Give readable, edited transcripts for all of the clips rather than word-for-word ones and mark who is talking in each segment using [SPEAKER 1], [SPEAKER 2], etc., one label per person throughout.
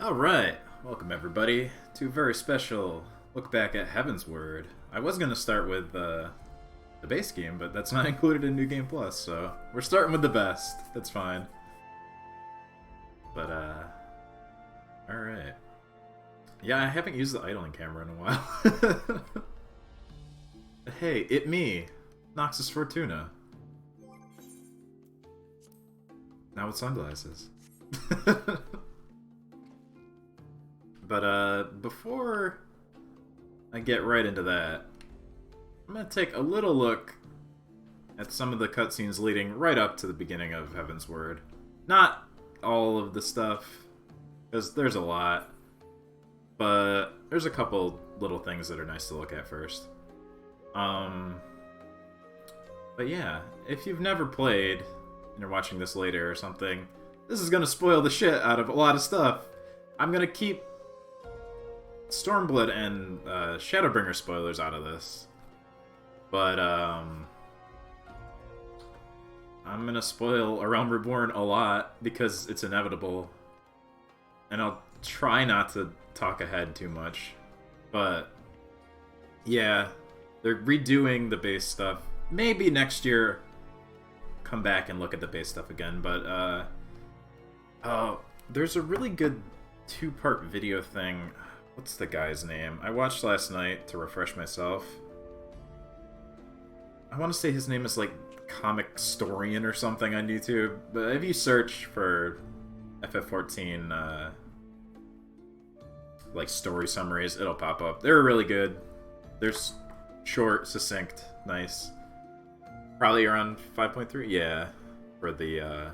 [SPEAKER 1] Alright, welcome everybody to a very special look back at Heavensward. I was going to start with the base game, but that's not included in New Game Plus, so we're starting with the best. That's fine. But, alright. Yeah, I haven't used the idling camera in a while. Hey, it me, Noxus Fortuna. Now with sunglasses. But, before I get right into that, I'm going to take a little look at some of the cutscenes leading right up to the beginning of Heavensward. Not all of the stuff, because there's a lot, but there's a couple little things that are nice to look at first. But yeah, if you've never played, and you're watching this later or something, this is going to spoil the shit out of a lot of stuff. I'm going to keep Stormblood and Shadowbringer spoilers out of this. But, I'm gonna spoil A Realm Reborn a lot, because it's inevitable. And I'll try not to talk ahead too much. But, yeah, they're redoing the base stuff. Maybe next year, come back and look at the base stuff again. But, there's a really good two-part video thing. What's the guy's name? I watched last night to refresh myself. I want to say his name is like Comic Storian or something on YouTube. But if you search for FF14 like story summaries, it'll pop up. They're really good. They're short, succinct, nice. Probably around 5.3, yeah, for the A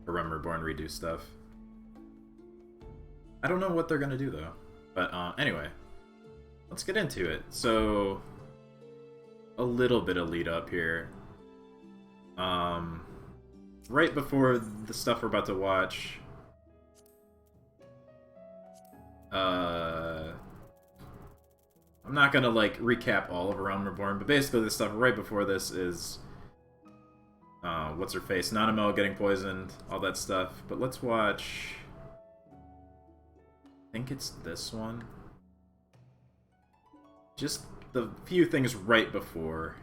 [SPEAKER 1] Realm Reborn redo stuff. I don't know what they're gonna do though. But anyway, let's get into it. So, a little bit of lead up here. Right before the stuff we're about to watch, I'm not gonna like recap all of A Realm Reborn, but basically the stuff right before this is what's her face, Nanamo getting poisoned, all that stuff. But let's watch. I think it's this one. Just the few things right before.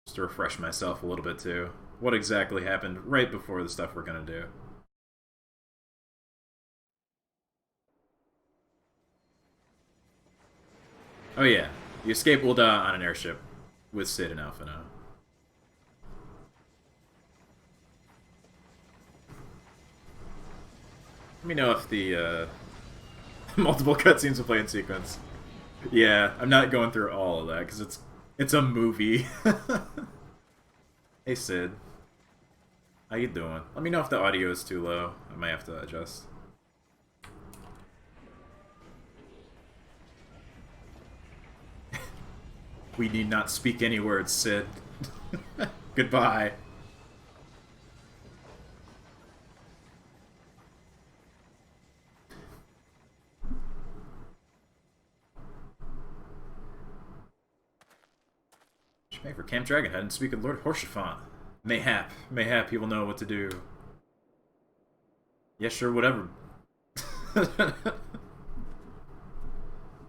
[SPEAKER 1] Just to refresh myself a little bit too. What exactly happened right before the stuff we're gonna do. Oh yeah, you escape Ul'dah on an airship with Cid and Alphinaud. Let me know if the multiple cutscenes will play in sequence. Yeah, I'm not going through all of that because it's a movie. Hey Cid, how you doing? Let me know if the audio is too low. I might have to adjust. We need not speak any words, Cid. Goodbye. For Camp Dragonhead and speak of Lord Horshaphant. Mayhap he will know what to do. Yeah, sure, whatever.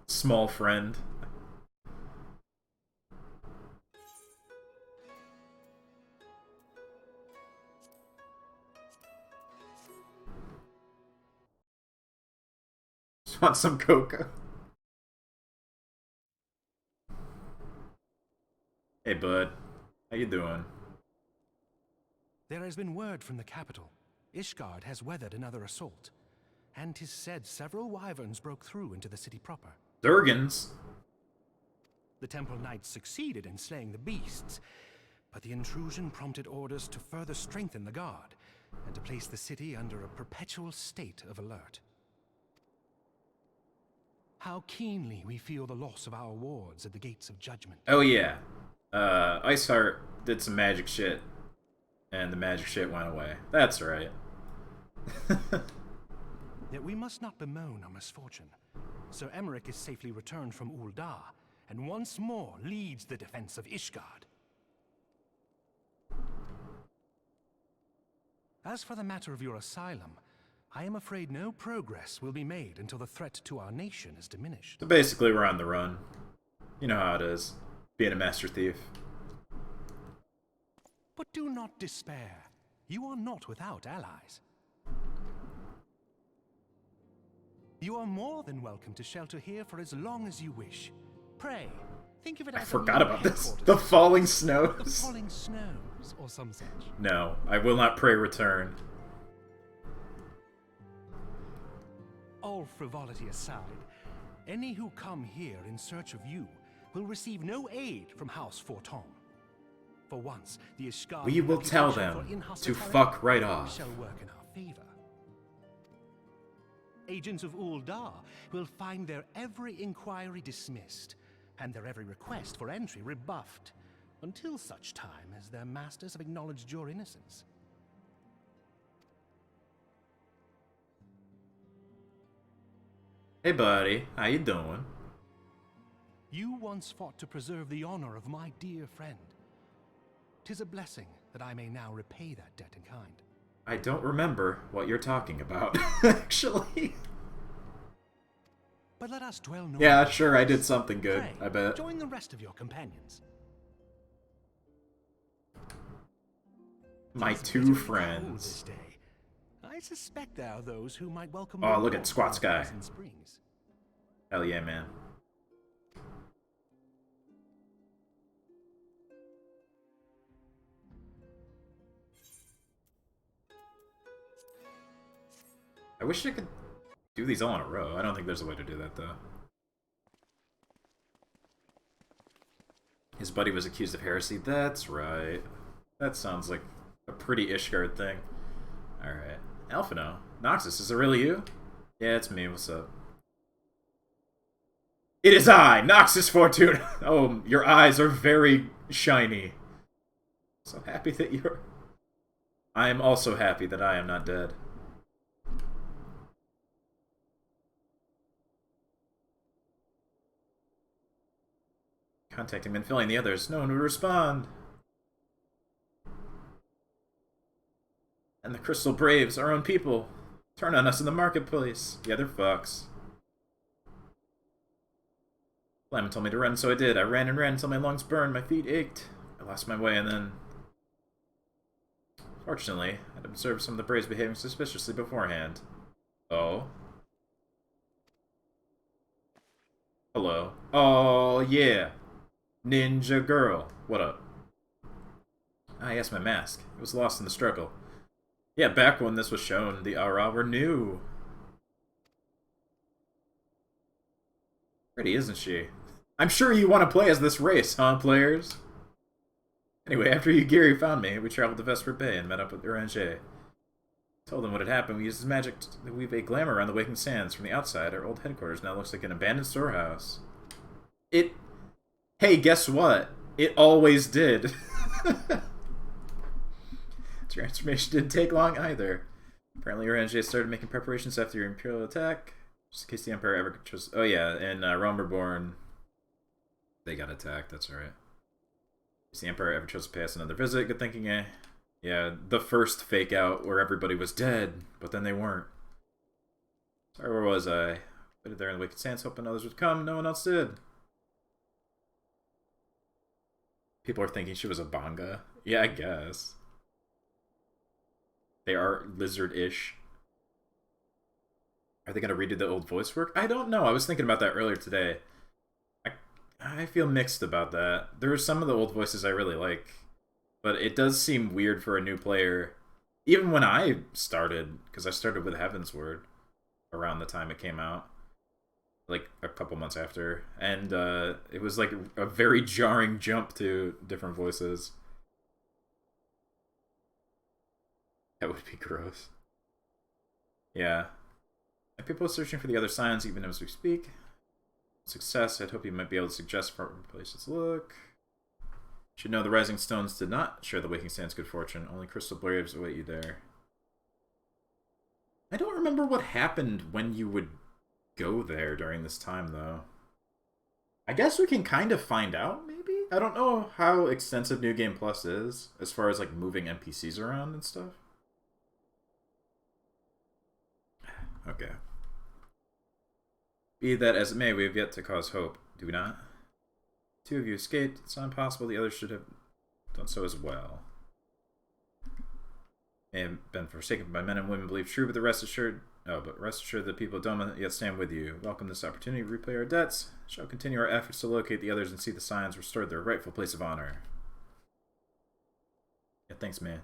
[SPEAKER 1] Small friend. Just want some cocoa. Hey, bud. How you doing?
[SPEAKER 2] There has been word from the capital. ISHGARD has weathered another assault. And 'tis said several wyverns broke through into the city proper.
[SPEAKER 1] Durgans?
[SPEAKER 2] The temple knights succeeded in slaying the beasts, but the intrusion prompted orders to further strengthen the guard, and to place the city under a perpetual state of alert. How keenly we feel the loss of our wards at the gates of judgment.
[SPEAKER 1] Oh yeah. Iceheart did some magic shit, and the magic shit went away. That's right.
[SPEAKER 2] Yet we must not bemoan our misfortune. Sir Emmerich is safely returned from Ul'dah, and once more leads the defense of ISHGARD. As for the matter of your asylum, I am afraid no progress will be made until the threat to our nation is diminished.
[SPEAKER 1] So basically, we're on the run. You know how it is, being a master thief.
[SPEAKER 2] But do not despair. You are not without allies. You are more than welcome to shelter here for as long as you wish. Pray, think of it as
[SPEAKER 1] I forgot about this. The
[SPEAKER 2] headquarters.
[SPEAKER 1] falling
[SPEAKER 2] The
[SPEAKER 1] snows.
[SPEAKER 2] falling snows, or some such.
[SPEAKER 1] No, I will not pray return.
[SPEAKER 2] All frivolity aside, any who come here in search of you will receive no aid from House Forton. For once, the ISHGARD
[SPEAKER 1] We will tell them
[SPEAKER 2] reputation for
[SPEAKER 1] to
[SPEAKER 2] inhospitality
[SPEAKER 1] fuck right off.
[SPEAKER 2] shall work in our favor. Agents of Uldar will find their every inquiry dismissed, and their every request for entry rebuffed, until such time as their masters have acknowledged your innocence.
[SPEAKER 1] Hey buddy, how you doing?
[SPEAKER 2] You once fought to preserve the honor of my dear friend. 'Tis a blessing that I may now repay that debt in kind.
[SPEAKER 1] I don't remember what you're talking about, actually.
[SPEAKER 2] But let us dwell no
[SPEAKER 1] Yeah,
[SPEAKER 2] longer
[SPEAKER 1] sure,
[SPEAKER 2] on
[SPEAKER 1] I did
[SPEAKER 2] this.
[SPEAKER 1] something good,
[SPEAKER 2] Pray,
[SPEAKER 1] I bet.
[SPEAKER 2] join the rest of your companions.
[SPEAKER 1] My
[SPEAKER 2] Tis
[SPEAKER 1] two
[SPEAKER 2] bitterly cold
[SPEAKER 1] friends.
[SPEAKER 2] this day. I suspect there are those who might welcome
[SPEAKER 1] Oh,
[SPEAKER 2] the
[SPEAKER 1] look at
[SPEAKER 2] warmth
[SPEAKER 1] Squat
[SPEAKER 2] of
[SPEAKER 1] Sky.
[SPEAKER 2] Pleasant Springs.
[SPEAKER 1] Hell yeah, man. I wish I could do these all in a row. I don't think there's a way to do that, though. His buddy was accused of heresy. That's right. That sounds like a pretty ISHGARD thing. Alright. Alphino. Noxus, is it really you? Yeah, it's me. What's up? It is I, Noxus Fortune! Oh, your eyes are very shiny. So happy that you're... I am also happy that I am not dead. Contacting and filling the others. No one would respond. And the Crystal Braves, our own people, turn on us in the marketplace. Yeah, they're fucks. Lyman told me to run, so I did. I ran and ran until my lungs burned, my feet ached. I lost my way, and then... Fortunately, I'd observed some of the Braves behaving suspiciously beforehand. Oh? Hello. Oh, yeah. Ninja girl. What up? Ah, yes, my mask. It was lost in the struggle. Yeah, back when this was shown, the Aura were new. Pretty, isn't she? I'm sure you want to play as this race, huh, players? Anyway, after Yugiri found me, we traveled to Vesper Bay and met up with Uranger. Told him what had happened. We used his magic to weave a glamour around the Waking Sands. From the outside, our old headquarters now looks like an abandoned storehouse. Hey, guess what? It always did. Transformation didn't take long either. Apparently, Uranger started making preparations after your Imperial attack. Just in case the Empire ever chose... Oh yeah, in Rome they got attacked, that's right. If the Empire ever chose to pay us another visit, good thinking, eh? Yeah, the first fake out where everybody was dead, but then they weren't. Sorry, where was I? Waited there in the Wicked Sands, hoping others would come. No one else did. People are thinking she was a Banga. Yeah, I guess. They are lizard-ish. Are they going to redo the old voice work? I don't know. I was thinking about that earlier today. I feel mixed about that. There are some of the old voices I really like, but it does seem weird for a new player. Even when I started, because I started with Heavensward around the time it came out, like a couple months after, and it was like a very jarring jump to different voices. That would be gross. Yeah. And people are searching for the other signs even as we speak. Success, I'd hope you might be able to suggest places to look. Should know the Rising Stones did not share the Waking Sands good fortune. Only Crystal Braves await you there. I don't remember what happened when you would go there during this time, though. I guess we can kind of find out, maybe? I don't know how extensive New Game Plus is, as far as, like, moving NPCs around and stuff. Okay. Be that as it may, we have yet to cause hope, do we not? Two of you escaped. It's not impossible the others should have done so as well. May have been forsaken by men and women believe true, but rest assured the people of Doma yet stand with you. Welcome this opportunity to repay our debts. Shall continue our efforts to locate the others and see the signs restored their rightful place of honor. Yeah, thanks, man.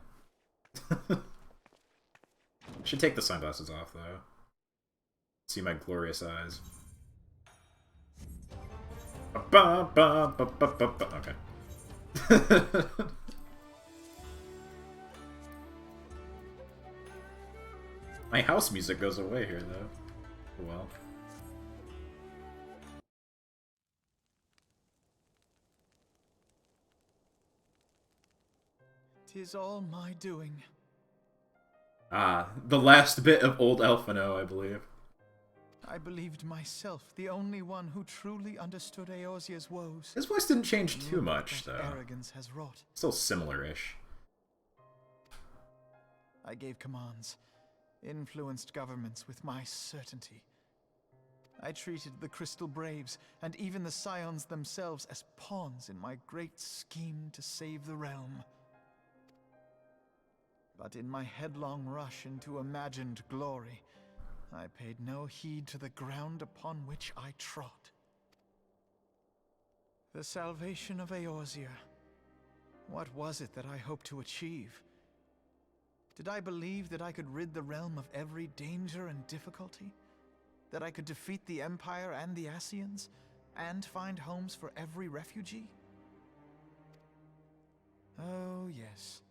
[SPEAKER 1] Should take the sunglasses off, though. See my glorious eyes. Okay. My house music goes away here, though. Well.
[SPEAKER 3] 'Tis all my doing.
[SPEAKER 1] Ah, the last bit of old Elfino, I believe.
[SPEAKER 3] I believed myself the only one who truly understood Eorzea's woes.
[SPEAKER 1] His voice didn't change too much,
[SPEAKER 3] that
[SPEAKER 1] though.
[SPEAKER 3] Arrogance has wrought.
[SPEAKER 1] Still similar-ish.
[SPEAKER 3] I gave commands, influenced governments with my certainty. I treated the Crystal Braves and even the Scions themselves as pawns in my great scheme to save the realm. But in my headlong rush into imagined glory, I paid no heed to the ground upon which I trod. The salvation of Eorzea. What was it that I hoped to achieve? Did I believe that I could rid the realm of every danger and difficulty? That I could defeat the Empire and the Ascians, and find homes for every refugee? Oh, yes.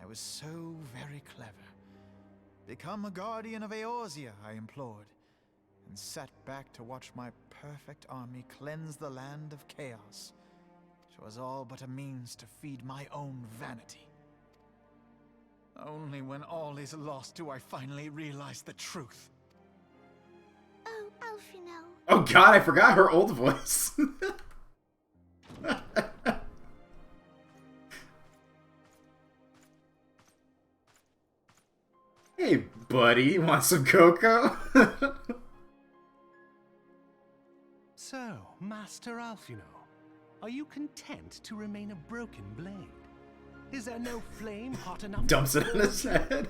[SPEAKER 3] I was so very clever. Become a guardian of Eorzea, I implored, and sat back to watch my perfect army cleanse the land of chaos. 'Twas all but a means to feed my own vanity. Only when all is lost do I finally realize the truth.
[SPEAKER 4] Oh, Alfino.
[SPEAKER 1] Oh god, I forgot her old voice. Hey, buddy, want some cocoa?
[SPEAKER 2] So, Master Alfino, are you content to remain a broken blade? Is there no flame hot enough?
[SPEAKER 1] Dumps it on his head.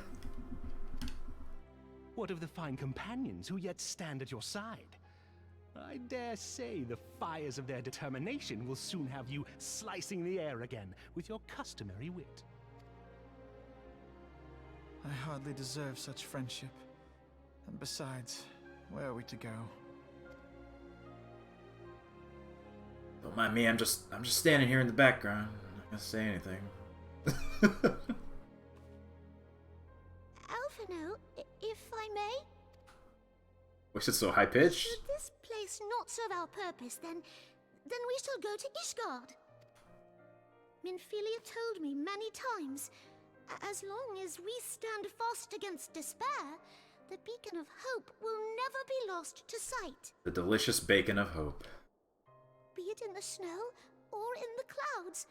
[SPEAKER 2] What of the fine companions who yet stand at your side? I dare say the fires of their determination will soon have you slicing the air again with your customary wit.
[SPEAKER 3] I hardly deserve such friendship. And besides, where are we to go?
[SPEAKER 1] Don't mind me, I'm just standing here in the background. I'm not gonna say anything.
[SPEAKER 4] Alfino, if I may?
[SPEAKER 1] Why is it so high-pitched?
[SPEAKER 4] Should this place not serve our purpose, then we shall go to ISHGARD. Minfilia told me many times, as long as we stand fast against despair, the beacon of hope will never be lost to sight.
[SPEAKER 1] The delicious bacon of hope.
[SPEAKER 4] Be it in the snow or in the clouds,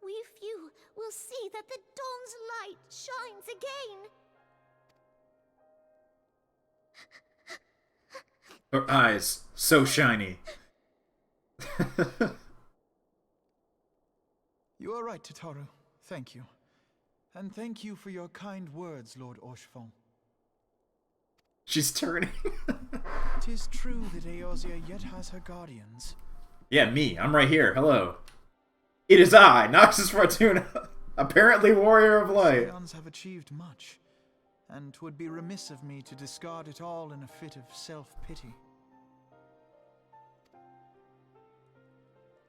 [SPEAKER 4] we few will see that the dawn's light shines again.
[SPEAKER 1] Her eyes, so shiny.
[SPEAKER 3] You are right, Tataru. Thank you. And thank you for your kind words, Lord Orchefon.
[SPEAKER 1] She's turning.
[SPEAKER 3] 'Tis true that Eorzea yet has her guardians.
[SPEAKER 1] Yeah, me. I'm right here. Hello. It is I, Noxus Fortuna, apparently warrior of light.
[SPEAKER 3] Scions have achieved much, and 'twould be remiss of me to discard it all in a fit of self-pity.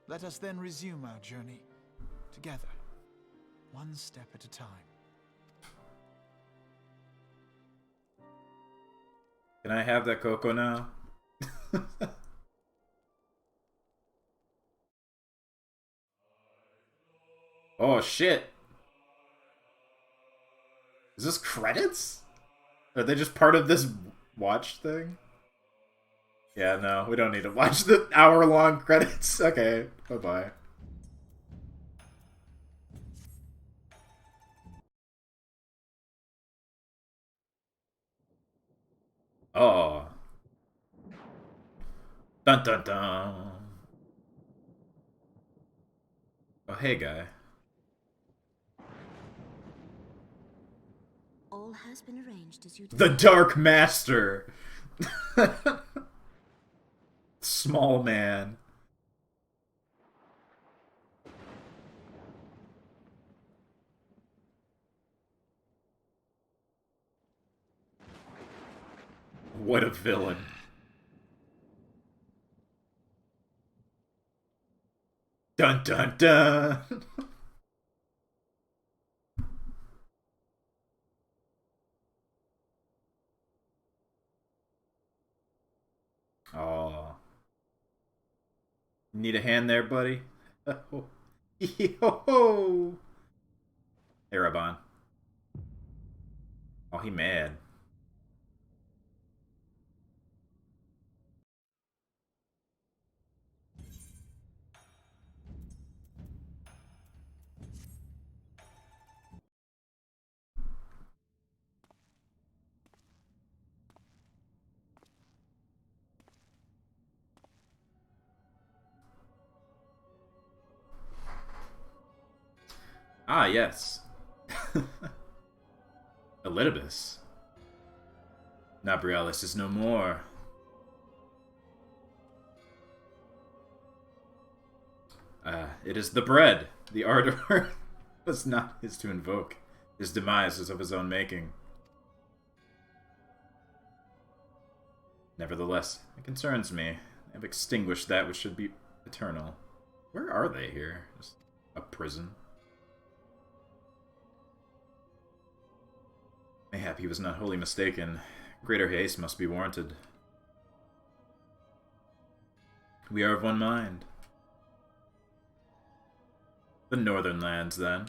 [SPEAKER 3] Let us then resume our journey, together, one step at a time.
[SPEAKER 1] Can I have that cocoa now? Oh shit. Is this credits? Are they just part of this watch thing? Yeah, no, we don't need to watch the hour-long credits. Okay, bye-bye. Oh. Dun dun dun. Oh, hey, guy.
[SPEAKER 4] All has been arranged as you
[SPEAKER 1] The
[SPEAKER 4] desired.
[SPEAKER 1] Dark Master! Small man. What a villain. Dun dun dun! Oh. Need a hand there, buddy? Yo-ho! Hey, Raban. Oh, he mad. Ah, yes. Elidibus. Nabrialis is no more. It is the bread. The ardor was not his to invoke. His demise was of his own making. Nevertheless, it concerns me. I have extinguished that which should be eternal. Where are they here? Just a prison? Mayhap he was not wholly mistaken. Greater haste must be warranted. We are of one mind. The northern lands, then.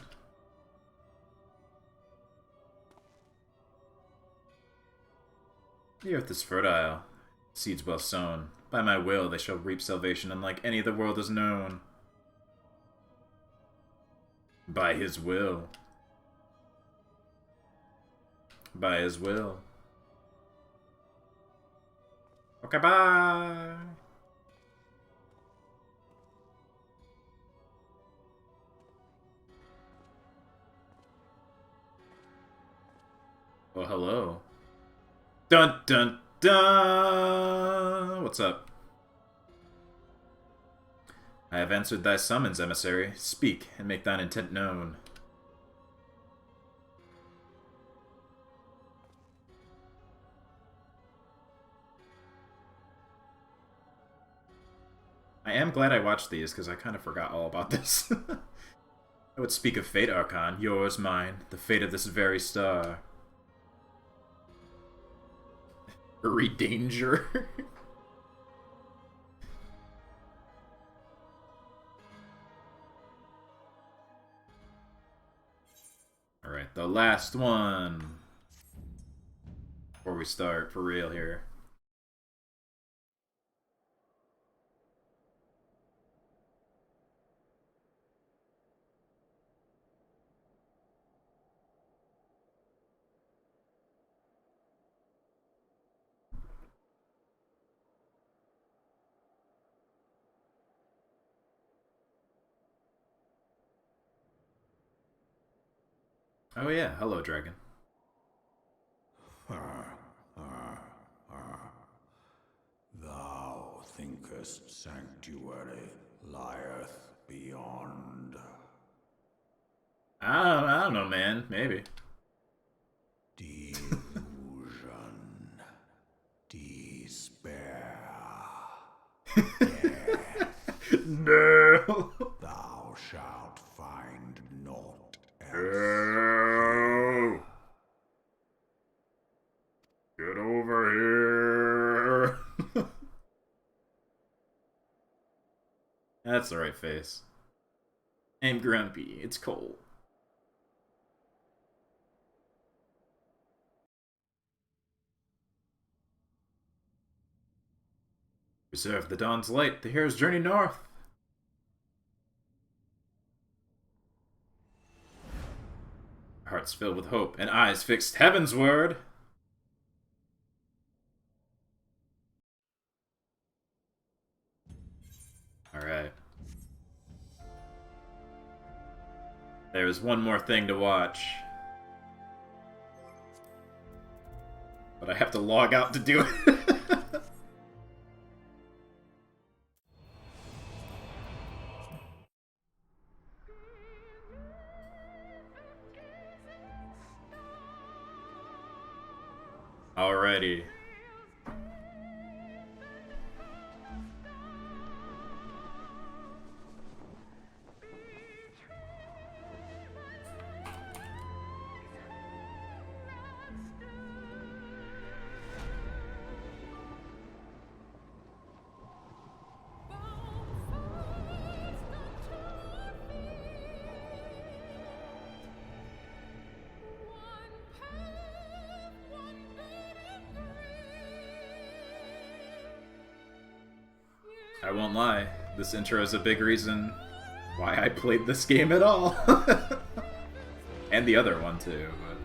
[SPEAKER 1] The earth is fertile. Seeds well sown. By my will they shall reap salvation unlike any the world has known. By his will. By his will. Okay, bye! Well, hello. Dun dun dun! What's up? I have answered thy summons, emissary. Speak, and make thine intent known. I am glad I watched these, because I kind of forgot all about this. I would speak of fate, Archon. Yours, mine. The fate of this very star. Hurry, danger. Alright, the last one. Before we start, for real here. Oh yeah, hello, dragon.
[SPEAKER 5] Thou thinkest sanctuary lieth beyond.
[SPEAKER 1] I don't know, man. Maybe.
[SPEAKER 5] Delusion. Despair.
[SPEAKER 1] No.
[SPEAKER 5] Thou shalt find naught else.
[SPEAKER 1] No. Get over here. That's the right face. I'm grumpy. It's cold. Reserve the dawn's light. The hero's journey north. Hearts filled with hope and eyes fixed heavensward. There's one more thing to watch. But I have to log out to do it. Alrighty. I won't lie, this intro is a big reason why I played this game at all. And the other one too, but...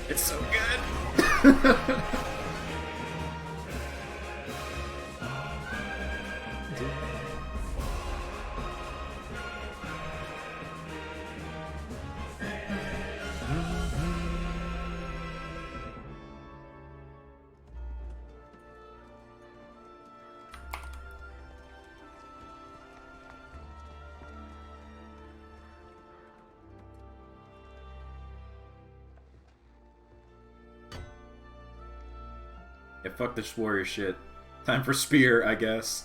[SPEAKER 1] It's so good! Yeah, fuck this warrior shit. Time for spear, I guess.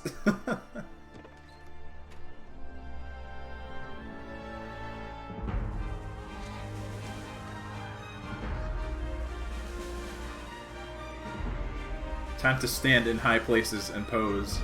[SPEAKER 1] Time to stand in high places and pose.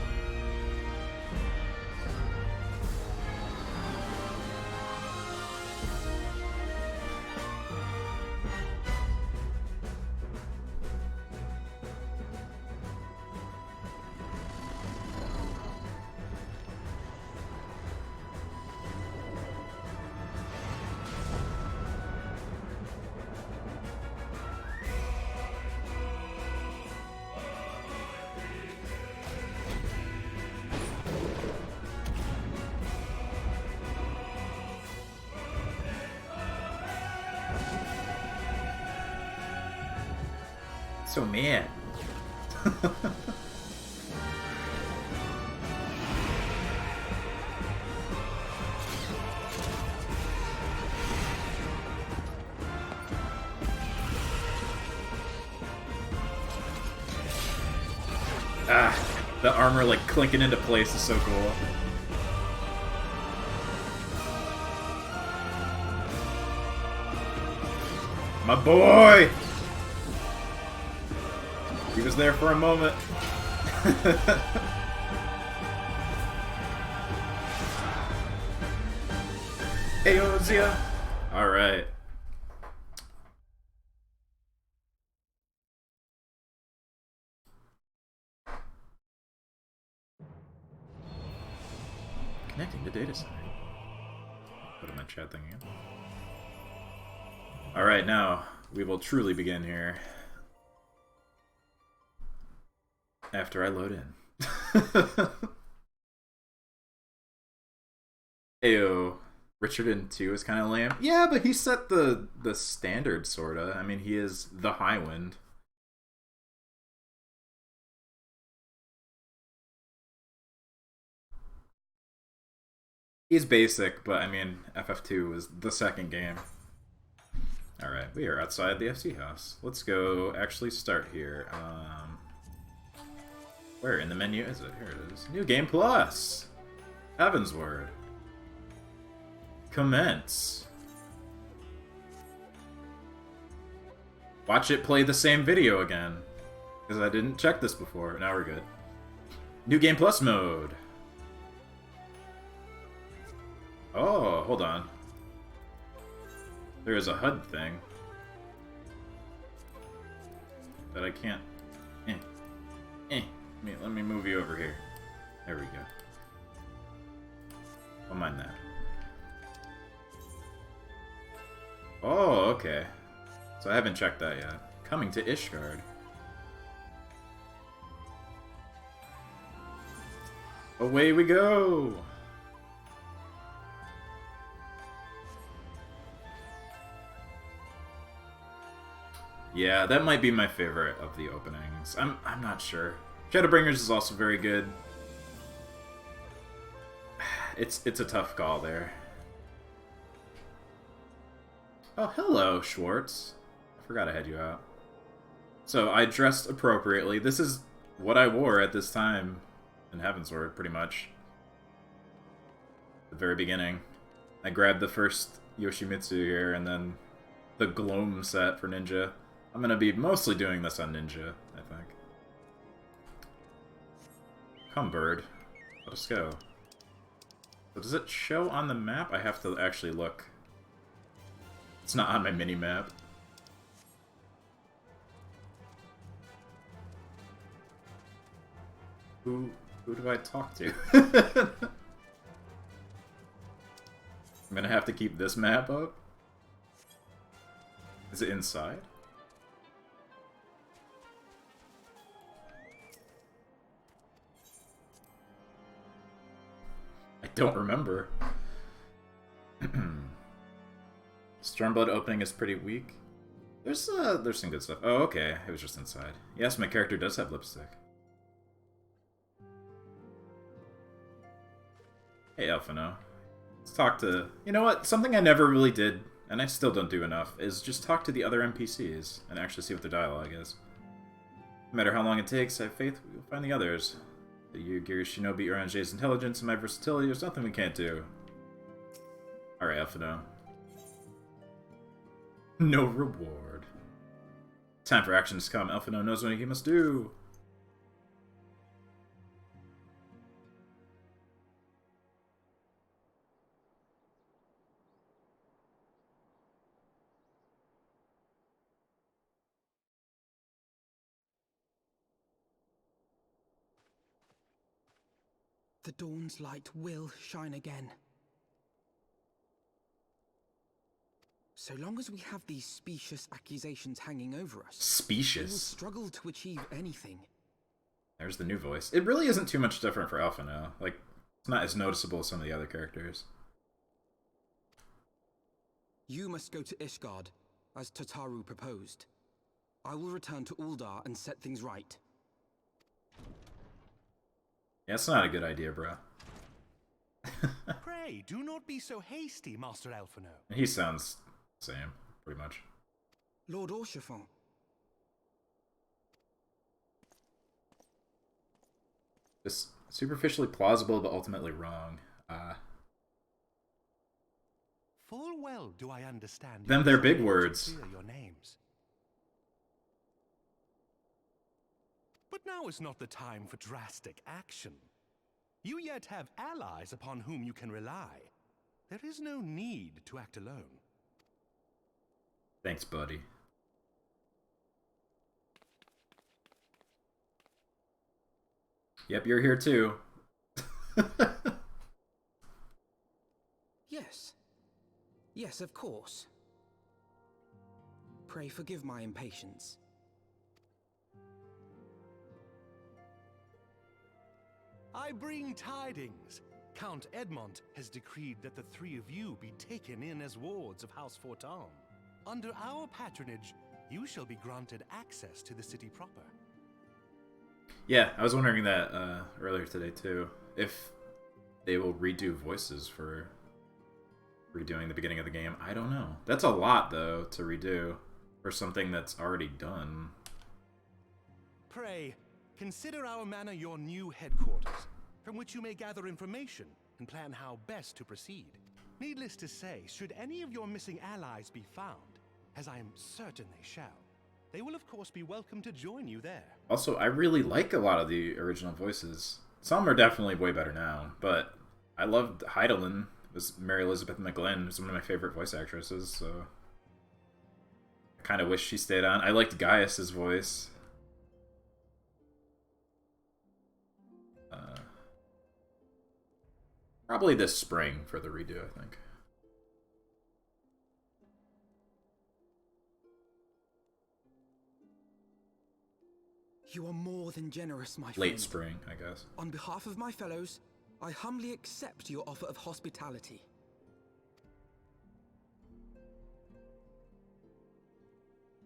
[SPEAKER 1] So mad. The armor like clinking into place is so cool. My boy! He was there for a moment. Eorzea! Alright. Connecting to data center. Put in my chat thing again. Alright, now we will truly begin here. After I load in. Ayo. Richard in 2 is kind of lame. Yeah, but he set the standard, sorta. I mean, he is the High Wind. He's basic, but I mean, FF2 was the second game. Alright, we are outside the FC house. Let's go actually start here. Where in the menu is it? Here it is. New Game Plus! Heavensward. Commence. Watch it play the same video again. Because I didn't check this before. Now we're good. New Game Plus mode. Oh, hold on. There is a HUD thing that I can't. Let me move you over here. There we go. Don't mind that. Oh, okay. So I haven't checked that yet. Coming to ISHGARD. Away we go! Yeah, that might be my favorite of the openings. I'm not sure. Shadowbringers is also very good. It's a tough call there. Oh, hello, Schwartz. I forgot I had you out. So, I dressed appropriately. This is what I wore at this time in Heavensward, pretty much. The very beginning. I grabbed the first Yoshimitsu here, and then the Gloam set for Ninja. I'm gonna be mostly doing this on Ninja, I think. Come, bird. Let us go. So does it show on the map? I have to actually look. It's not on my mini-map. Who do I talk to? I'm gonna have to keep this map up? Is it inside? I don't remember. Stormblood opening is pretty weak. There's some good stuff. Oh, okay. It was just inside. Yes, my character does have lipstick. Hey, Elfino. Let's talk to... You know what? Something I never really did, and I still don't do enough, is just talk to the other NPCs and actually see what their dialogue is. No matter how long it takes, I have faith we'll find the others. The Yugiri Shinobi Orange's intelligence and my versatility, there's nothing we can't do. Alright, Elfino. No reward. Time for action has come. Elfino knows what he must do.
[SPEAKER 6] The dawn's light will shine again. So long as we have these specious accusations hanging over us,
[SPEAKER 1] specious.
[SPEAKER 6] We will struggle to achieve anything.
[SPEAKER 1] There's the new voice. It really isn't too much different for Alpha now. Like, it's not as noticeable as some of the other characters.
[SPEAKER 6] You must go to ISHGARD, as Tataru proposed. I will return to Uldar and set things right.
[SPEAKER 1] Yeah, it's not a good idea, bro.
[SPEAKER 2] Pray, do not be so hasty, Master Elfino.
[SPEAKER 1] He sounds the same, pretty much.
[SPEAKER 6] Lord Orchefort.
[SPEAKER 1] Just superficially plausible, but ultimately wrong.
[SPEAKER 2] Full well do I understand.
[SPEAKER 1] Them they're big words.
[SPEAKER 2] Your names. But now is not the time for drastic action. You yet have allies upon whom you can rely. There is no need to act alone.
[SPEAKER 1] Thanks, buddy. Yep, you're here too.
[SPEAKER 6] Yes. Yes, of course. Pray forgive my impatience.
[SPEAKER 2] I bring tidings. Count Edmont has decreed that the three of you be taken in as wards of House Fortan. Under our patronage, you shall be granted access to the city proper.
[SPEAKER 1] Yeah, I was wondering that earlier today too. If they will redo voices for redoing the beginning of the game. I don't know. That's a lot, though, to redo for something that's already done.
[SPEAKER 2] Pray, consider our manor your new headquarters, from which you may gather information and plan how best to proceed. Needless to say, should any of your missing allies be found, as I am certain they shall, they will of course be welcome to join you there.
[SPEAKER 1] Also, I really like a lot of the original voices. Some are definitely way better now, but I loved Heidelin. It was Mary Elizabeth McGlynn, who's one of my favorite voice actresses, so I kind of wish she stayed on. I liked Gaius's voice. Probably this spring for the redo, I think.
[SPEAKER 6] You are more than generous, my friend.
[SPEAKER 1] Late spring, I guess.
[SPEAKER 6] On behalf of my fellows, I humbly accept your offer of hospitality.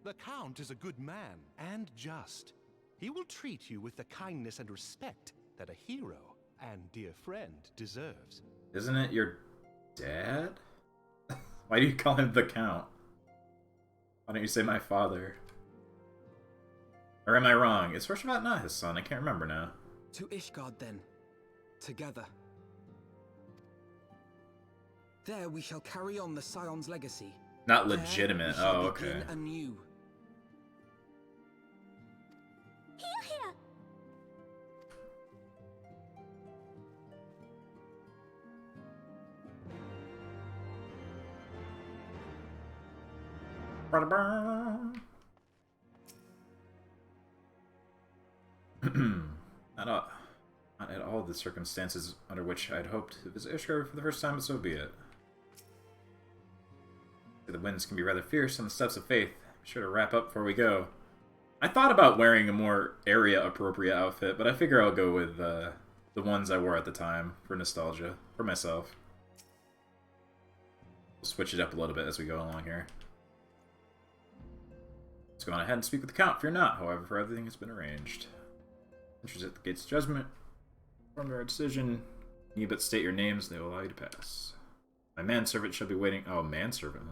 [SPEAKER 2] The Count is a good man and just. He will treat you with the kindness and respect that a hero and dear friend deserves.
[SPEAKER 1] Isn't it your dad? Why do you call him the Count? Why don't you say my father? Or am I wrong? Is Horshavat not his son? I can't remember now.
[SPEAKER 6] To ISHGARD then. Together. There we shall carry on the Scion's legacy.
[SPEAKER 1] Not
[SPEAKER 6] There
[SPEAKER 1] legitimate.
[SPEAKER 6] we shall
[SPEAKER 1] Oh, okay.
[SPEAKER 6] begin anew.
[SPEAKER 4] Here, here! Not at all the circumstances under which I'd hoped to visit ISHGARD for the first time, but so be it. The winds can be rather fierce on the steps of faith. Be sure to wrap up before we go. I thought about wearing a more area-appropriate outfit, but I figure I'll go with the ones I wore at the time for nostalgia, for myself. We'll switch it up a little bit as we go along here. Let's go on ahead and speak with the Count. Fear not, however, for everything has been arranged. Enters at the gates of judgment. From their decision, you but state your names, they will allow you to pass. My manservant shall be waiting. Oh, manservant,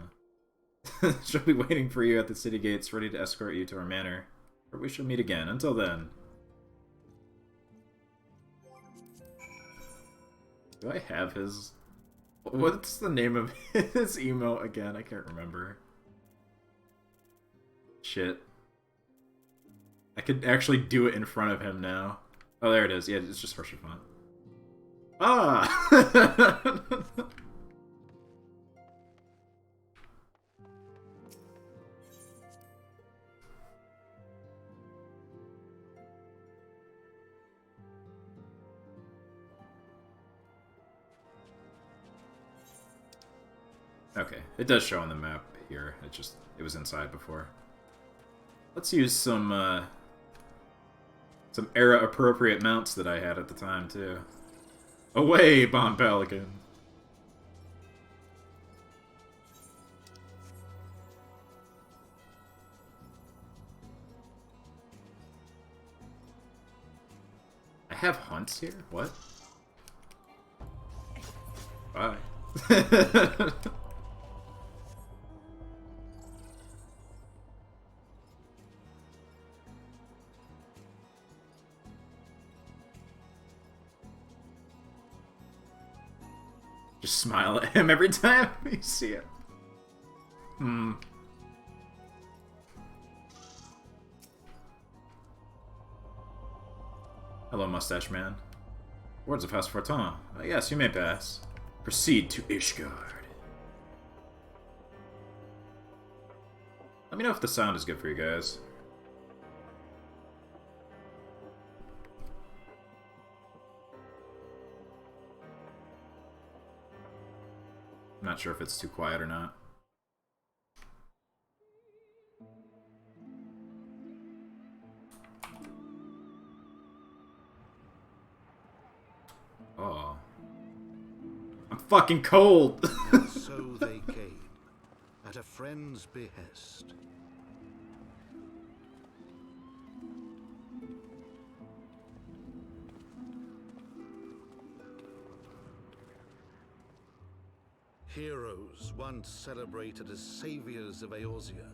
[SPEAKER 4] huh? Shall be waiting for you at the city gates, ready to escort you to our manor, where we shall meet again. Until then. Do I have his... What's the name of his emote again? I can't remember. Shit. I could actually do it in front of him now. Oh, there it is. Yeah, it's just Horshavat font. Ah! Okay, it does show on the map here. It was inside before. Let's use some era-appropriate mounts that I had at the time, too. Away, Bomb Pelican! I have hunts here? What? Bye. Just smile at him every time you see it. Hello, Mustache Man. Words of House Fortin. Yes, you may pass. Proceed to ISHGARD. Let me know if the sound is good for you guys. I'm not sure if it's too quiet or not. Oh. I'm fucking cold!
[SPEAKER 7] And so they came, at a friend's behest. Heroes once celebrated as saviors of Eorzea,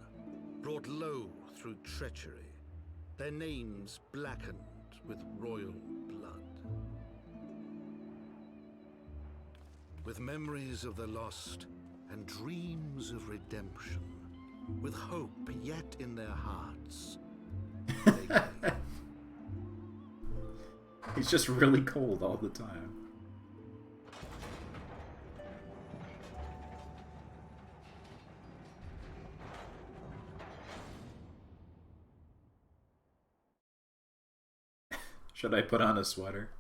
[SPEAKER 7] brought low through treachery, their names blackened with royal blood. With memories of the lost and dreams of redemption, with hope yet in their hearts, they came.
[SPEAKER 1] He's just really cold all the time. Should I put on a sweater?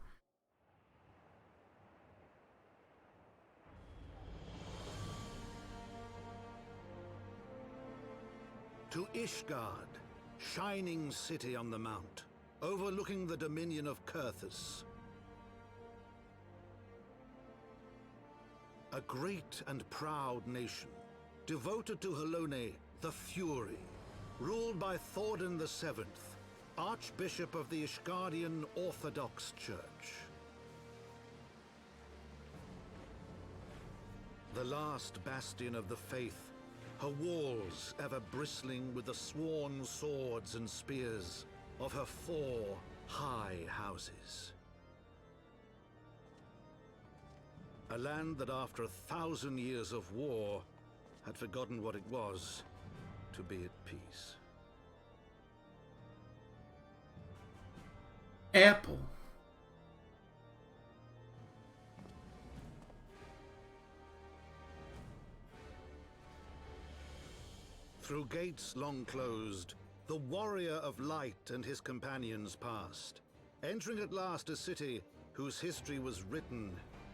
[SPEAKER 7] To ISHGARD, shining city on the mount, overlooking the dominion of Kurthus. A great and proud nation, devoted to Halone, the Fury, ruled by Thordan VII, Archbishop of the Ishgardian Orthodox Church. The last bastion of the faith, her walls ever bristling with the sworn swords and spears of her 4 high houses. A land that after 1,000 years of war had forgotten what it was to be at peace.
[SPEAKER 1] Apple.
[SPEAKER 7] Through gates long closed, the warrior of light and his companions passed, entering at last a city whose history was written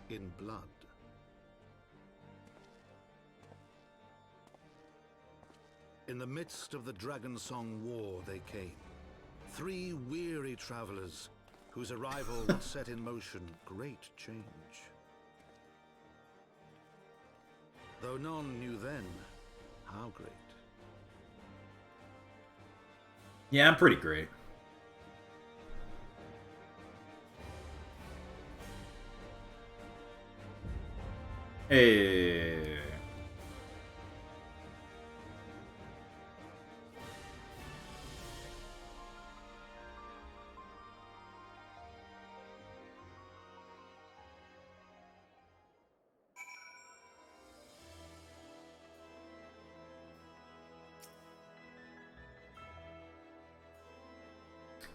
[SPEAKER 7] in blood. In the midst of the Dragonsong War they came, 3 weary travelers whose arrival would set in motion great change. Though none knew then how great.
[SPEAKER 1] Yeah, I'm pretty great. Hey.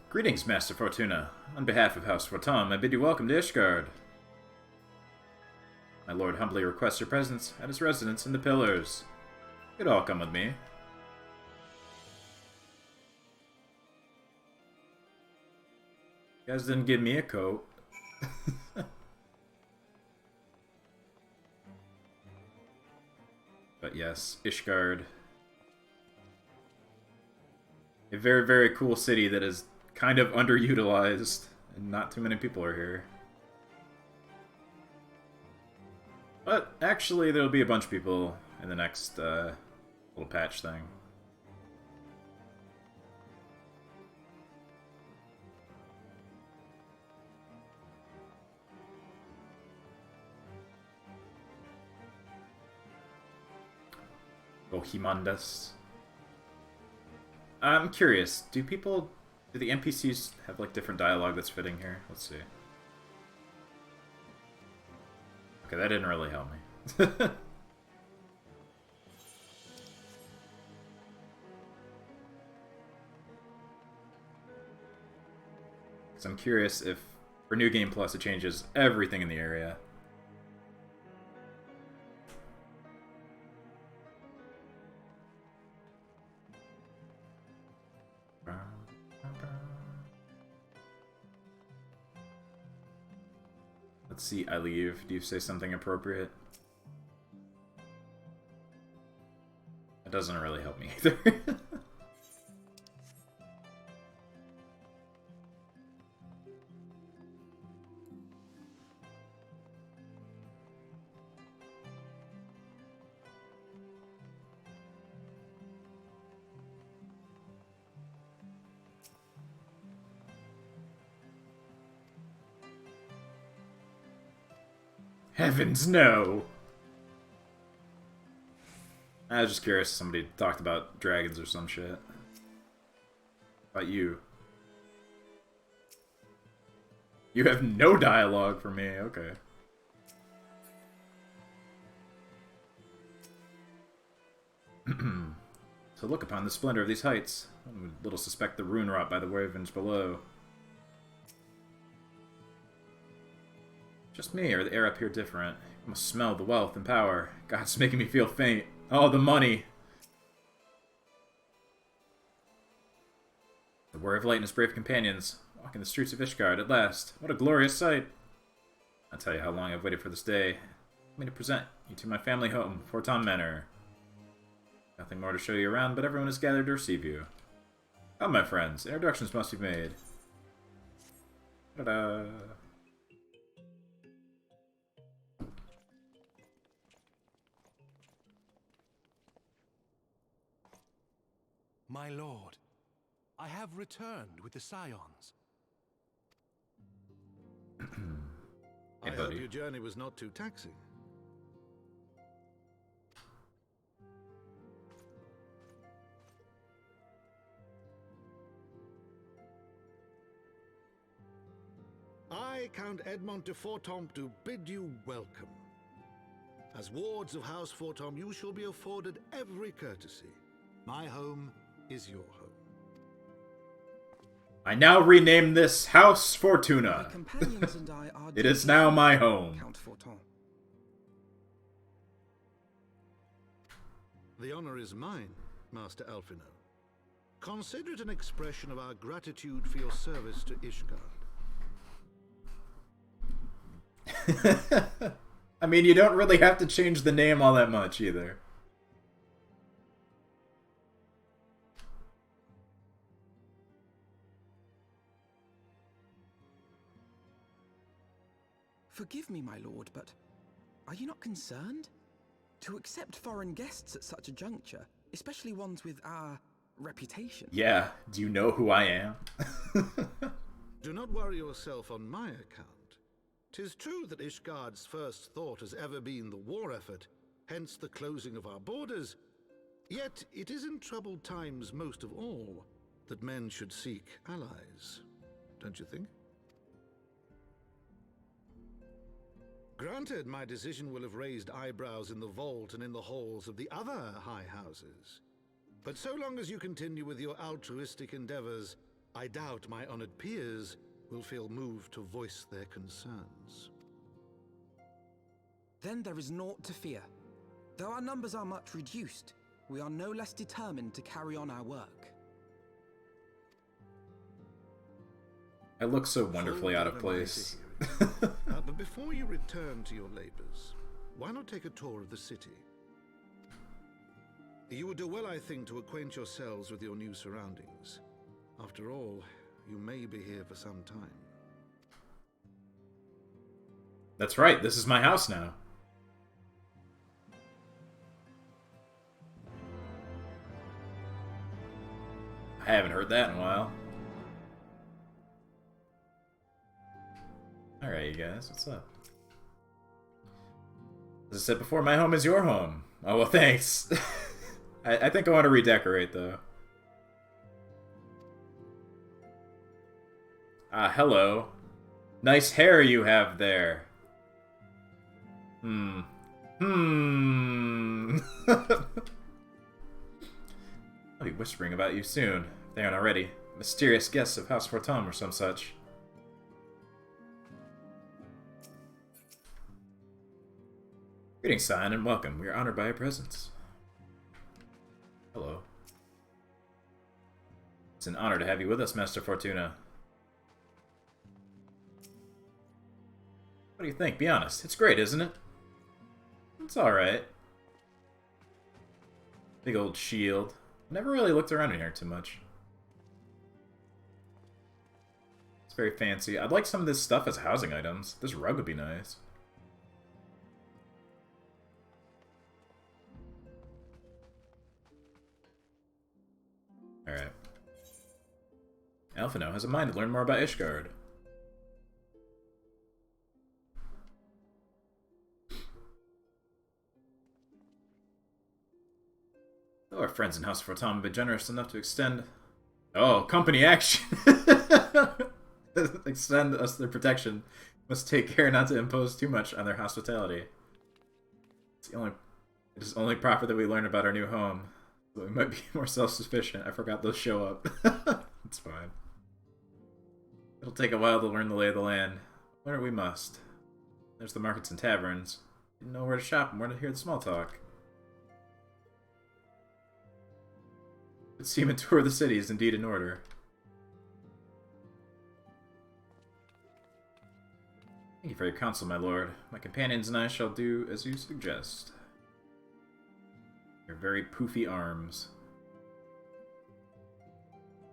[SPEAKER 1] Greetings, Master Fortuna. On behalf of House Fortum, I bid you welcome to ISHGARD. My lord humbly requests your presence at his residence in the Pillars. You'd all come with me. You guys didn't give me a coat. But yes, ISHGARD. A very, very cool city that is kind of underutilized, and not too many people are here. But actually, there'll be a bunch of people in the next little patch thing. Bohemondus. I'm curious, do the NPCs have like different dialogue that's fitting here? Let's see. Okay, that didn't really help me. So I'm curious if for New Game Plus it changes everything in the area. Let's see, I leave. Do you say something appropriate? That doesn't really help me either. Heavens, no! I was just curious if somebody talked about dragons or some shit. About you. You have no dialogue for me, okay. To look upon the splendor of these heights, one would little suspect the ruin wrought by the ravens below. Just me, or the air up here different? I must smell the wealth and power. God, it's making me feel faint. Oh, the money! The warrior of light and his brave companions, walking the streets of ISHGARD at last. What a glorious sight! I'll tell you how long I've waited for this day. Let me to present you to my family home, Forton Manor. Nothing more to show you around, but everyone is gathered to receive you. Come, my friends, introductions must be made. Ta-da!
[SPEAKER 2] My lord, I have returned with the Scions.
[SPEAKER 7] I hope your journey was not too taxing. I, Count Edmond de Fortom, do bid you welcome. As wards of House Fortom, you shall be afforded every courtesy. My home is your home.
[SPEAKER 1] I now rename this House Fortuna.
[SPEAKER 6] My companions and I are
[SPEAKER 1] It is now my home.
[SPEAKER 6] Count Forton.
[SPEAKER 7] The honor is mine, Master Alphino. Consider it an expression of our gratitude for your service to ISHGARD.
[SPEAKER 1] I mean, you don't really have to change the name all that much, either.
[SPEAKER 6] Forgive me, my lord, but are you not concerned? To accept foreign guests at such a juncture, especially ones with our reputation.
[SPEAKER 1] Yeah, do you know who I am?
[SPEAKER 7] Do not worry yourself on my account. 'Tis true that ISHGARD's first thought has ever been the war effort, hence the closing of our borders. Yet it is in troubled times most of all that men should seek allies. Don't you think? Granted, my decision will have raised eyebrows in the vault and in the halls of the other high houses. But so long as you continue with your altruistic endeavors, I doubt my honored peers will feel moved to voice their concerns.
[SPEAKER 6] Then there is naught to fear. Though our numbers are much reduced, we are no less determined to carry on our work.
[SPEAKER 1] I look so wonderfully out of place.
[SPEAKER 7] But before you return to your labors, why not take a tour of the city? You would do well, I think, to acquaint yourselves with your new surroundings. After all, you may be here for some time.
[SPEAKER 1] That's right, this is my house now. I haven't heard that in a while. Alright, you guys, what's up? As I said before, my home is your home. Oh, well, thanks. I think I want to redecorate, though. Ah, hello. Nice hair you have there. I'll be whispering about you soon, if they aren't already. Mysterious guests of House Fortom or some such. Greetings, Scion, and welcome. We are honored by your presence. Hello. It's an honor to have you with us, Master Fortuna. What do you think? Be honest. It's great, isn't it? It's alright. Big old shield. Never really looked around in here too much. It's very fancy. I'd like some of this stuff as housing items. This rug would be nice. Alright. Alphino has a mind to learn more about ISHGARD. Our friends in House of Fortom have been generous enough to extend... Oh, company action! Extend us their protection. Must take care not to impose too much on their hospitality. It is only proper that we learn about our new home. So we might be more self-sufficient. I forgot those show up. It's fine. It'll take a while to learn the lay of the land. Learn it we must. There's the markets and taverns. Didn't know where to shop and where to hear the small talk. But seem a tour of the city is indeed in order. Thank you for your counsel, my lord. My companions and I shall do as you suggest. Your very poofy arms.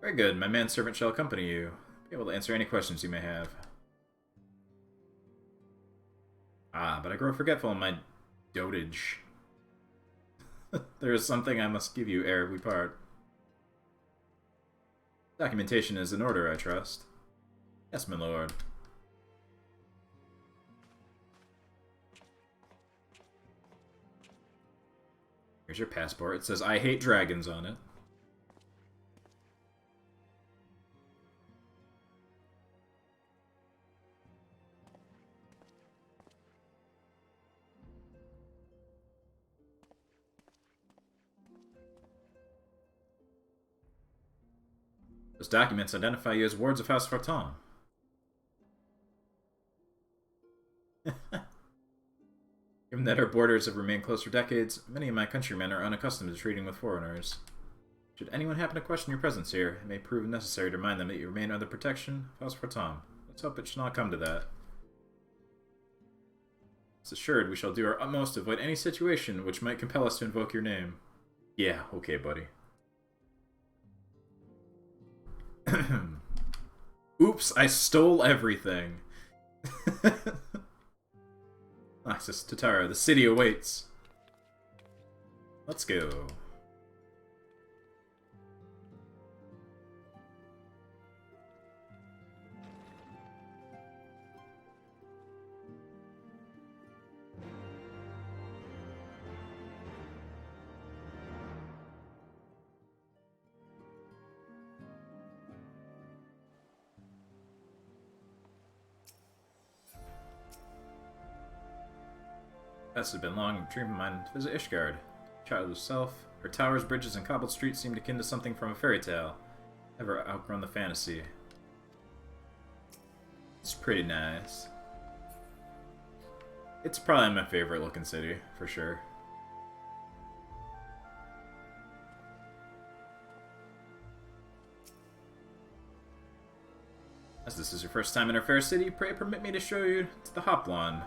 [SPEAKER 1] Very good. My manservant shall accompany you. Be able to answer any questions you may have. Ah, but I grow forgetful in my dotage. There is something I must give you ere we part. Documentation is in order, I trust. Yes, my lord. Here's your passport. It says, I hate dragons on it. Those documents identify you as wards of House Fortom. Given that our borders have remained closed for decades, many of my countrymen are unaccustomed to treating with foreigners. Should anyone happen to question your presence here, it may prove necessary to remind them that you remain under protection of House Fortom. Let's hope it shall not come to that. Rest assured, we shall do our utmost to avoid any situation which might compel us to invoke your name. Yeah, okay, buddy. Oops, I stole everything. Access to Tara, the city awaits. Let's go. This has been long a dream of mine to visit ISHGARD. Child herself, her towers, bridges, and cobbled streets seemed akin to something from a fairy tale. Never outgrown the fantasy. It's pretty nice. It's probably my favorite looking city, for sure. As this is your first time in our fair city, pray permit me to show you to the Hoplon.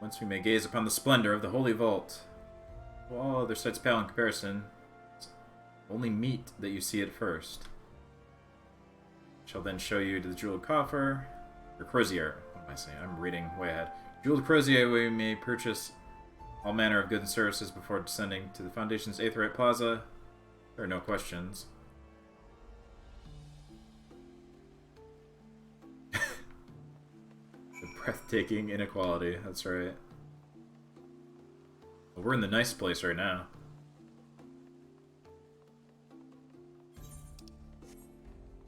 [SPEAKER 1] Once we may gaze upon the splendor of the Holy Vault. While all other sights pale in comparison, it's only meet that you see at first. Shall then show you to the jeweled coffer, or crozier. What am I saying? I'm reading way ahead. Jeweled crozier where you may purchase all manner of goods and services before descending to the Foundation's Aetheryte Plaza. There are no questions. Breathtaking inequality, that's right. Well, we're in the nice place right now.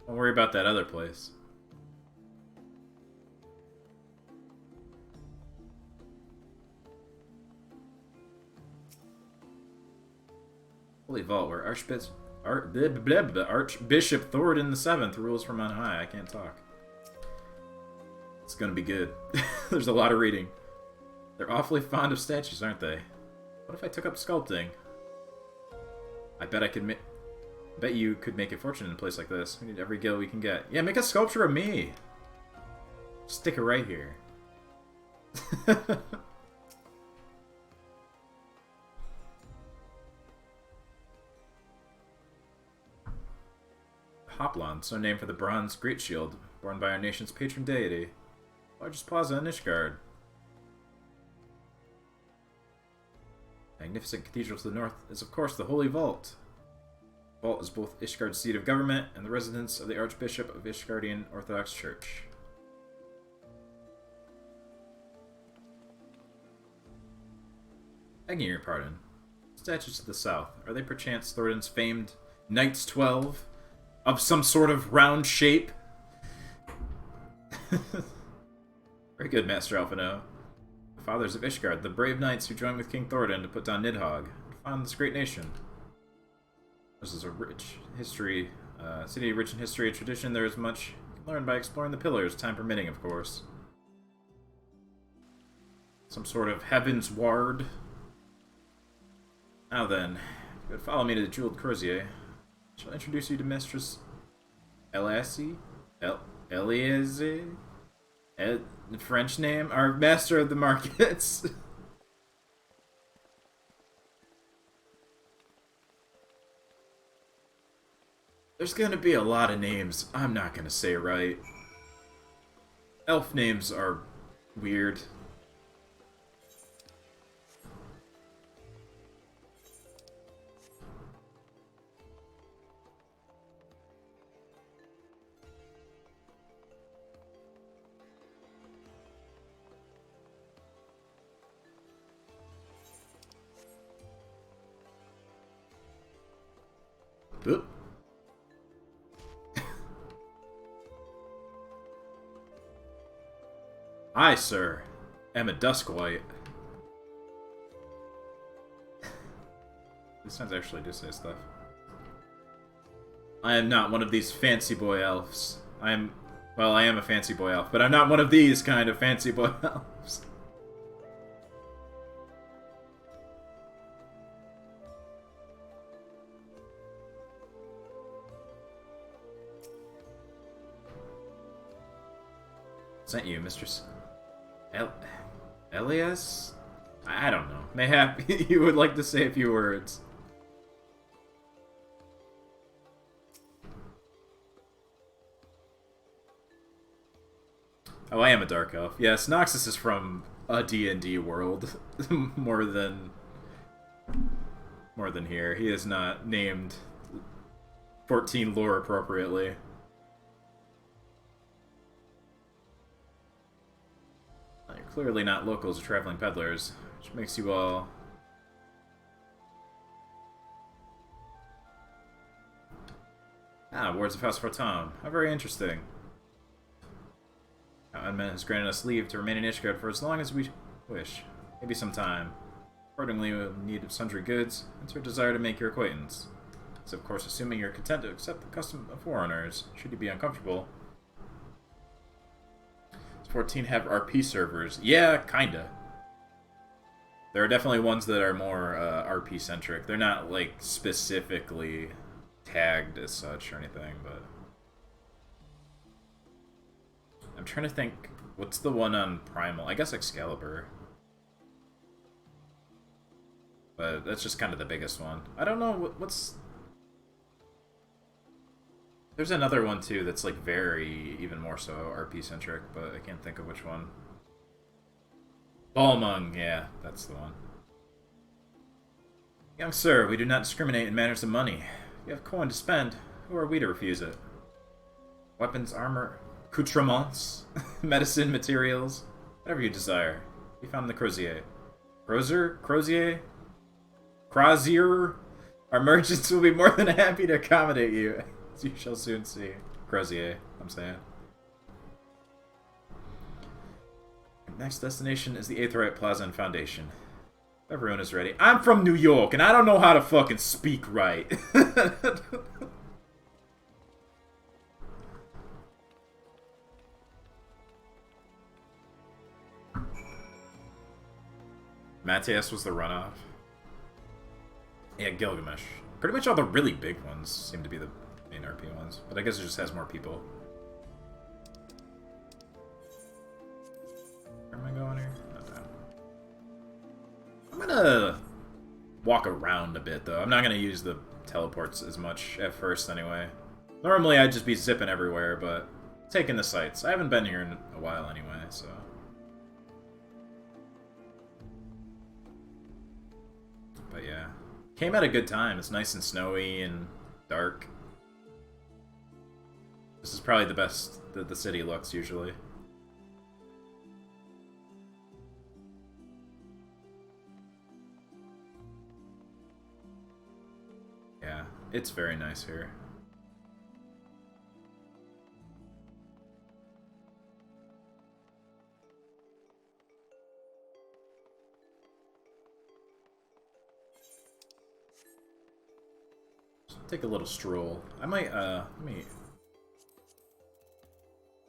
[SPEAKER 1] Don't worry about that other place. Holy Vault, where Archbishop Thoradin VII rules from on high. I can't talk. It's gonna be good. There's a lot of reading. They're awfully fond of statues, aren't they? What if I took up sculpting? I bet you could make a fortune in a place like this. We need every gil we can get. Yeah, make a sculpture of me! Stick it right here. Hoplon, so named for the bronze great shield, borne by our nation's patron deity. Largest plaza in ISHGARD. Magnificent cathedral to the north is, of course, the Holy Vault. The vault is both ISHGARD's seat of government and the residence of the Archbishop of Ishgardian Orthodox Church. Begging your pardon. Statues to the south. Are they perchance Thorin's famed Knights 12? Of some sort of round shape? Very good, Master Alphino. The fathers of ISHGARD, the brave knights who joined with King Thorin to put down Nidhogg and found this great nation. This is a rich history, city rich in history and tradition. There is much learned by exploring the pillars, time permitting, of course. Some sort of Heavensward. Now then, if you would follow me to the Jeweled Crozier, I shall introduce you to Mistress Elassie? Eliaze? The French name? Our master of the markets. There's gonna be a lot of names I'm not gonna say right. Elf names are weird. Oop. I, sir, am a Duskwhite. These signs actually do say stuff. I am not one of these fancy boy elves. Well, I am a fancy boy elf, but I'm not one of these kind of fancy boy elves. Sent you, Mistress Elias? I don't know. Mayhap you would like to say a few words. Oh, I am a dark elf. Yes, Noxus is from a D&D world. more than here. He is not named 14 lore appropriately. You're clearly not locals or traveling peddlers, which makes you all... Ah, Wards of House Fortom. How very interesting. Unmet has granted us leave to remain in ISHGARD for as long as we wish. Maybe some time. Accordingly, we will need sundry goods, and our desire to make your acquaintance. This, of course, assuming you're content to accept the custom of foreigners. Should you be uncomfortable. 14 have RP servers. Yeah, kinda. There are definitely ones that are more RP-centric. They're not, like, specifically tagged as such or anything, but... I'm trying to think, what's the one on Primal? I guess Excalibur. But that's just kind of the biggest one. I don't know, what's... There's another one, too, that's, like, very, even more so, RP-centric, but I can't think of which one. Balmung, yeah, that's the one. Young sir, we do not discriminate in matters of money. If you have coin to spend, who are we to refuse it? Weapons, armor, accoutrements, medicine, materials, whatever you desire. Be found in the Crozier. Crozier? Crozier? Our merchants will be more than happy to accommodate you. As you shall soon see. Crozier, I'm saying. Next destination is the Aetheryte Plaza and Foundation. Everyone is ready. I'm from New York, and I don't know how to fucking speak right. Matthias was the runoff. Yeah, Gilgamesh. Pretty much all the really big ones seem to be the main RP ones, but I guess it just has more people. Where am I going here? Okay. I'm gonna walk around a bit, though. I'm not gonna use the teleports as much at first, anyway. Normally, I'd just be zipping everywhere, but taking the sights. I haven't been here in a while, anyway, so... But yeah. Came at a good time. It's nice and snowy and dark. This is probably the best that the city looks, usually. it's very nice here. Take a little stroll. I might, let me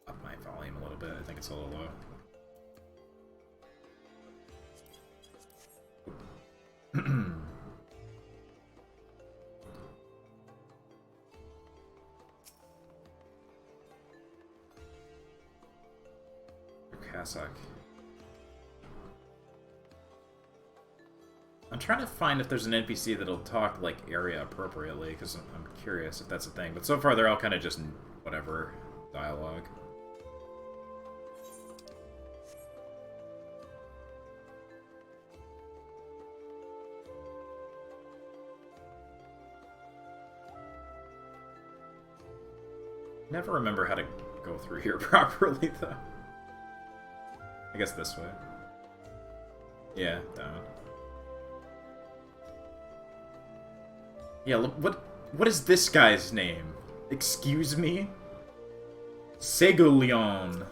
[SPEAKER 1] up my volume a little bit. I think it's a little low. Cassock. I'm trying to find if there's an NPC that'll talk, like, area appropriately, because I'm curious if that's a thing. But so far, they're all kind of just whatever dialogue. Never remember how to go through here properly, though. I guess this way. Yeah, down. Yeah, what is this guy's name? Excuse me? Segulion.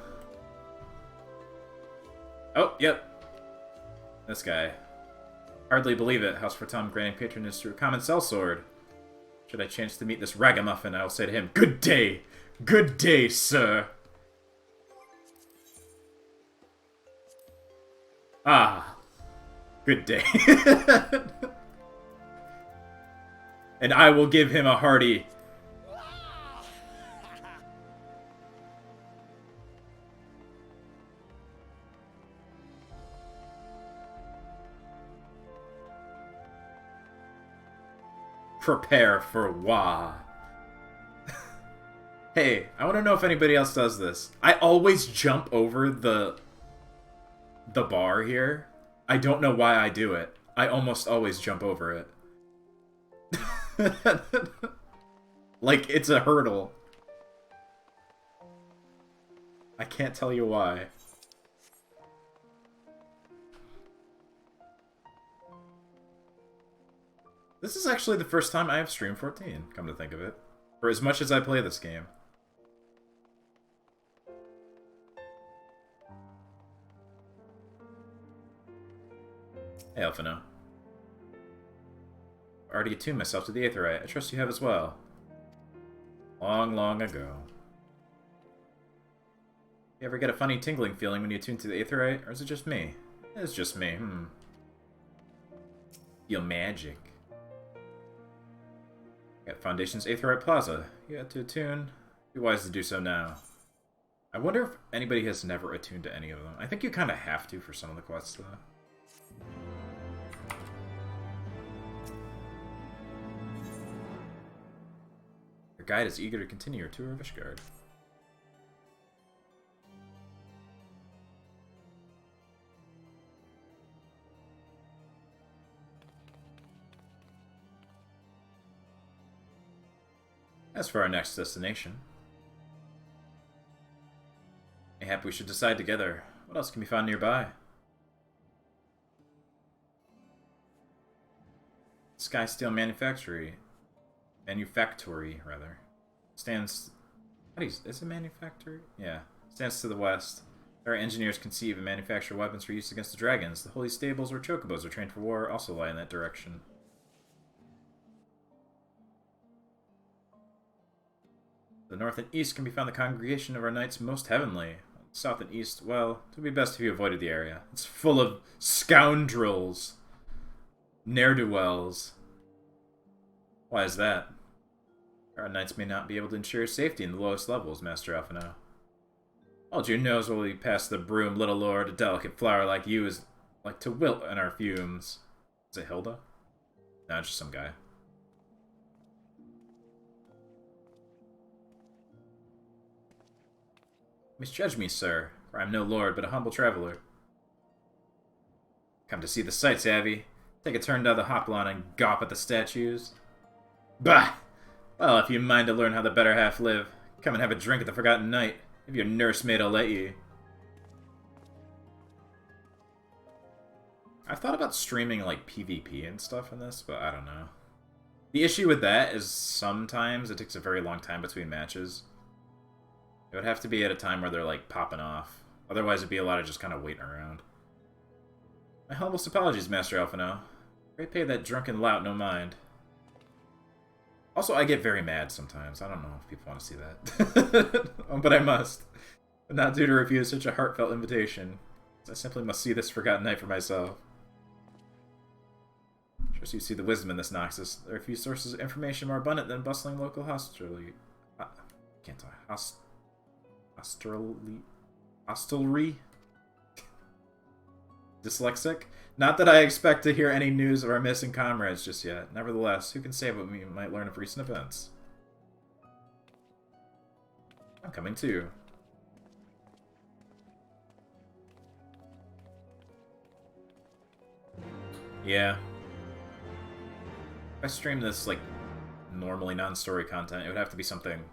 [SPEAKER 1] Oh, yep. This guy. Hardly believe it. House for Tom granting patronage through a common sellsword. Should I chance to meet this ragamuffin, I will say to him, "Good day! Good day, sir!" Ah. Good day. And I will give him a hearty... Prepare for Wah. Hey, I want to know if anybody else does this. I always jump over the bar here. I don't know why I do it. I almost always jump over it. Like, it's a hurdle. I can't tell you why. This is actually the first time I have streamed 14, come to think of it. For as much as I play this game. Hey, Elfino. I already attuned myself to the Aetheryte. I trust you have as well. Long, long ago. You ever get a funny tingling feeling when you attune to the Aetheryte? Or is it just me? It's just me, Feel magic. Got Foundation's Aetheryte Plaza. You had to attune. Be wise to do so now. I wonder if anybody has never attuned to any of them. I think you kind of have to for some of the quests, though. Your guide is eager to continue your tour of ISHGARD. As for our next destination, mayhap we should decide together. What else can be found nearby? Sky Steel Manufactory, rather, stands. Is it manufactory? Yeah, stands to the west. Our engineers conceive and manufacture weapons for use against the dragons. The holy stables where chocobos are trained for war also lie in that direction. The north and east can be found the congregation of our knights most heavenly. South and east, well, it would be best if you avoided the area. It's full of scoundrels. Ne'er-do-wells. Why is that? Our knights may not be able to ensure safety in the lowest levels, Master Alphino. Hold your nose while we pass the broom, little lord. A delicate flower like you is like to wilt in our fumes. Is it Hilda? No, just some guy. Misjudge me, sir, for I am no lord, but a humble traveler. Come to see the sights, Abby. Take a turn down the Hoplon and gawp at the statues. Bah! Well, if you mind to learn how the better half live, come and have a drink at the Forgotten Knight. If your nursemaid'll let you. I've thought about streaming, like, PvP and stuff in this, but I don't know. The issue with that is sometimes it takes a very long time between matches. It would have to be at a time where they're, like, popping off. Otherwise, it'd be a lot of just kind of waiting around. My humblest apologies, Master Alphino. Pray pay that drunken lout no mind. Also, I get very mad sometimes. I don't know if people want to see that. But I must. But not due to refuse such a heartfelt invitation. I simply must see this forgotten night for myself. Trust you see the wisdom in this, Noxus. There are few sources of information more abundant than bustling local hostelry. Can't talk. Hostelry? Dyslexic? Not that I expect to hear any news of our missing comrades just yet. Nevertheless, who can say what we might learn of recent events? I'm coming too. Yeah. If I stream this, like, normally non-story content, it would have to be something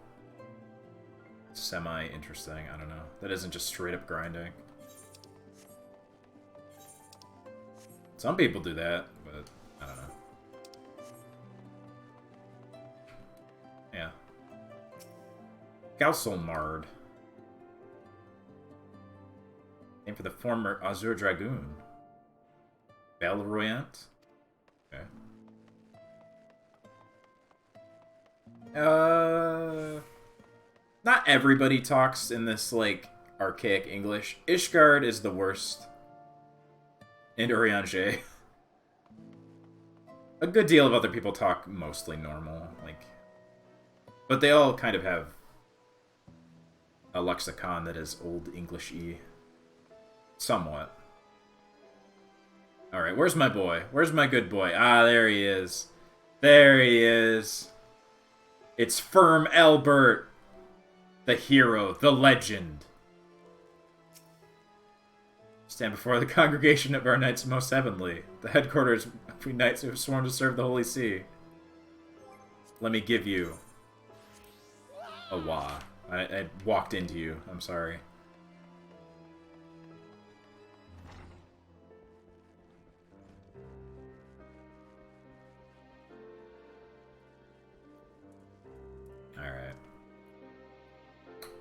[SPEAKER 1] semi-interesting, I don't know. That isn't just straight-up grinding. Some people do that, but I don't know. Yeah. Gauselmard. Name for the former Azure Dragoon. Valroyant? Okay. Not everybody talks in this, like, archaic English. ISHGARD is the worst. And Urianger. A good deal of other people talk mostly normal, like... But they all kind of have a lexicon that is Old English-y. Somewhat. Alright, where's my boy? Where's my good boy? Ah, there he is. There he is. It's Firm Albert. The hero, the legend. Stand before the congregation of our knights most heavenly, the headquarters of we knights who have sworn to serve the Holy See. Let me give you a wah. I walked into you. I'm sorry. Alright.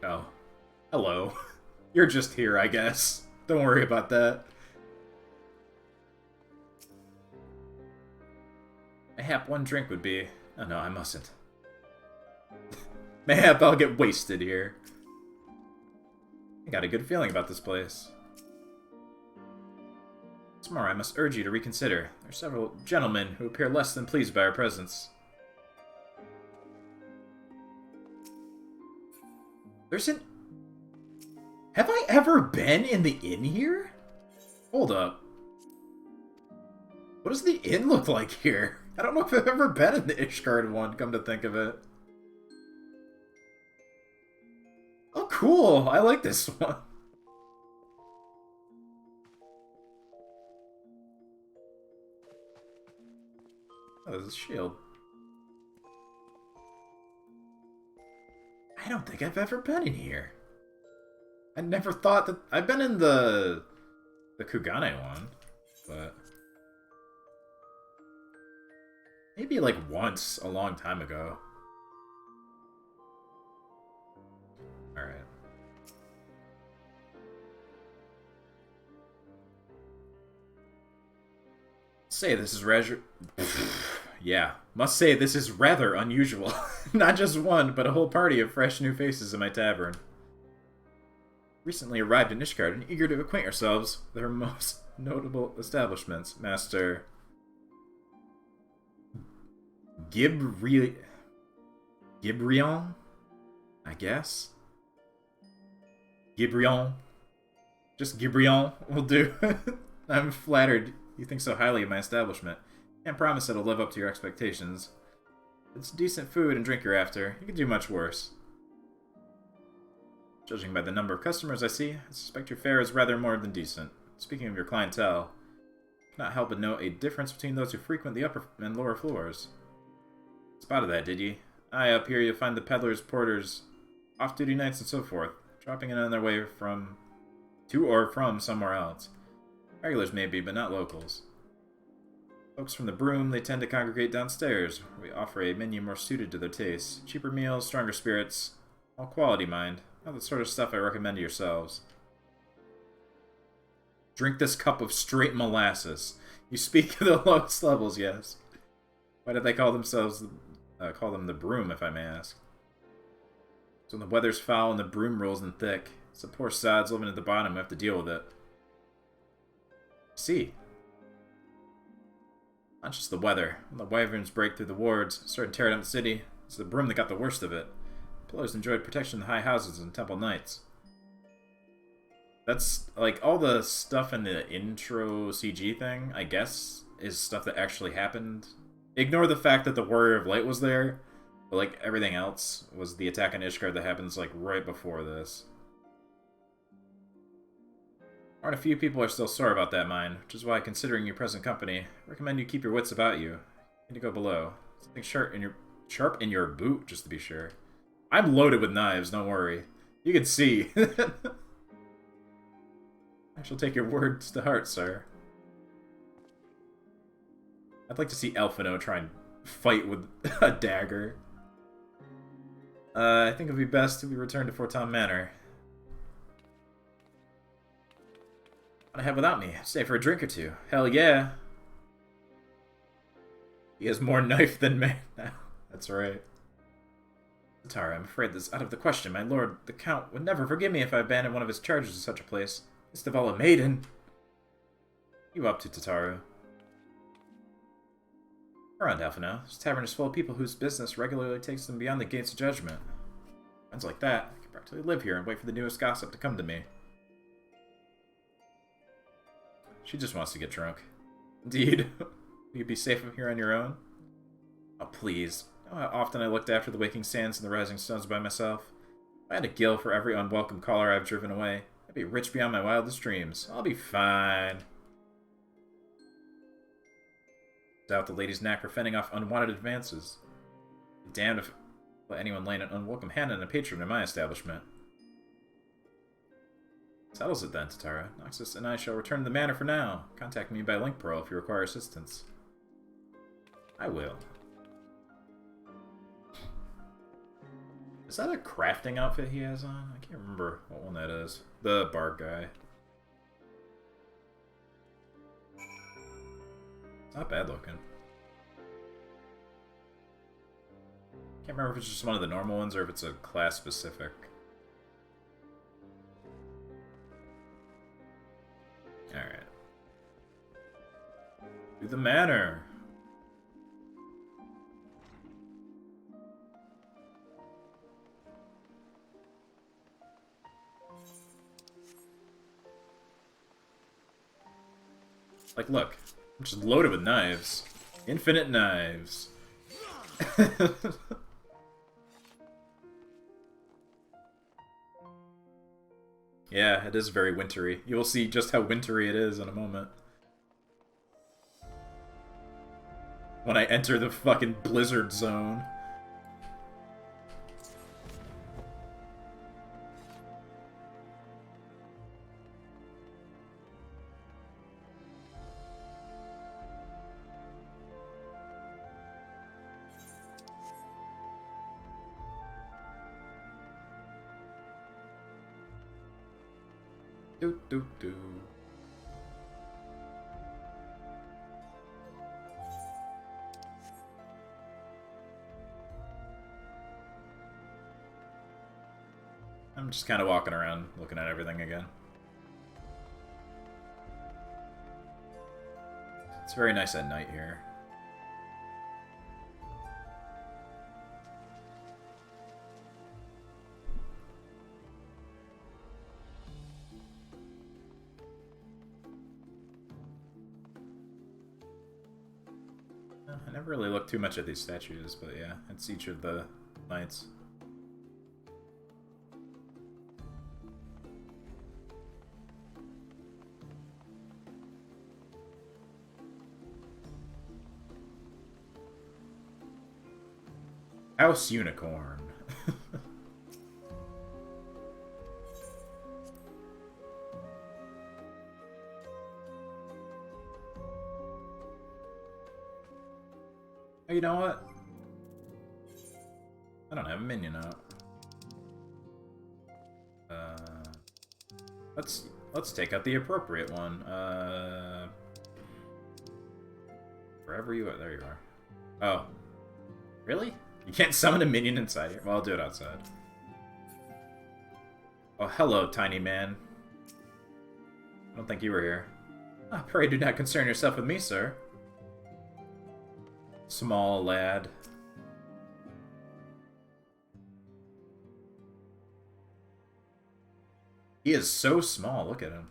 [SPEAKER 1] Oh. Hello. You're just here, I guess. Don't worry about that. Mayhap one drink would be... Oh no, I mustn't. Mayhap I'll get wasted here. I got a good feeling about this place. Tomorrow I must urge you to reconsider. There are several gentlemen who appear less than pleased by our presence. There's an... Have I ever been in the inn here? Hold up. What does the inn look like here? I don't know if I've ever been in the ISHGARD one, come to think of it. Oh, cool. I like this one. Oh, there's a shield. I don't think I've ever been in here. I never thought that... I've been in the Kugane one, but... Maybe, like, once a long time ago. Alright. Say this is yeah, must say this is rather unusual. Not just one, but a whole party of fresh new faces in my tavern. Recently arrived in ISHGARD and eager to acquaint ourselves with our most notable establishments. Master Gibrion, I guess? Gibrion. Just Gibrion will do. I'm flattered you think so highly of my establishment. Can't promise it'll live up to your expectations. It's decent food and drink you're after. You could do much worse. Judging by the number of customers I see, I suspect your fare is rather more than decent. Speaking of your clientele, I cannot help but note a difference between those who frequent the upper and lower floors. Spotted that, did ye? Aye, up here you'll find the peddlers, porters, off-duty knights, and so forth, dropping in on their way to or from somewhere else. Regulars maybe, but not locals. Folks from the Broom, they tend to congregate downstairs. We offer a menu more suited to their tastes. Cheaper meals, stronger spirits. All quality, mind. Not the sort of stuff I recommend to yourselves. Drink this cup of straight molasses. You speak of the lowest levels, yes. Why did they call them the Broom, if I may ask? So when the weather's foul and the broom rolls in thick, it's the poor sods living at the bottom who have to deal with it. See. Not just the weather. When the wyverns break through the wards, start tearing up the city, it's the Broom that got the worst of it. Pillars enjoyed protection in the high houses and temple knights. That's, like, all the stuff in the intro CG thing, I guess, is stuff that actually happened. Ignore the fact that the Warrior of Light was there, but, like, everything else was the attack on ISHGARD that happens, like, right before this. Aren't a few people are still sore about that mine, which is why, considering your present company, I recommend you keep your wits about you. You need to go below. Something sharp in your boot, just to be sure. I'm loaded with knives, don't worry. You can see. I shall take your words to heart, sir. I'd like to see Elfino try and fight with a dagger. I think it would be best if we return to Forton Manor. What I have without me? Stay for a drink or two. Hell yeah. He has more knife than man now. That's right. Tara, I'm afraid this is out of the question. My lord, the Count, would never forgive me if I abandoned one of his charges in such a place. Least of all a maiden. You up to, Tataru? Around Alphino, this tavern is full of people whose business regularly takes them beyond the gates of judgment. Friends like that, I can practically live here and wait for the newest gossip to come to me. She just wants to get drunk. Indeed. Will you be safe here on your own? Oh, please. You know how often I looked after the waking sands and the rising stones by myself? If I had a gill for every unwelcome caller I've driven away, I'd be rich beyond my wildest dreams. I'll be fine. Doubt the lady's knack for fending off unwanted advances. Be damned if I let anyone lay an unwelcome hand on a patron in my establishment. Settles it then, Tatara. Noxus and I shall return to the manor for now. Contact me by link pearl if you require assistance. I will. Is that a crafting outfit he has on? I can't remember what one that is. The bard guy. It's not bad looking. Can't remember if it's just one of the normal ones or if it's a class specific. Alright. To the manor. Like, look. I'm just loaded with knives. Infinite knives. Yeah, it is very wintry. You will see just how wintry it is in a moment. When I enter the fucking blizzard zone. Do do do. I'm just kind of walking around, looking at everything again. It's very nice at night here. I never really looked too much at these statues, but yeah, it's each of the knights. House Unicorn. Oh, you know what? I don't have a minion out. Let's take out the appropriate one. Wherever you are, there you are. Oh, really? You can't summon a minion inside here? Well, I'll do it outside. Oh, hello, tiny man. I don't think you were here. Ah, pray do not concern yourself with me, sir. Small lad. He is so small, look at him.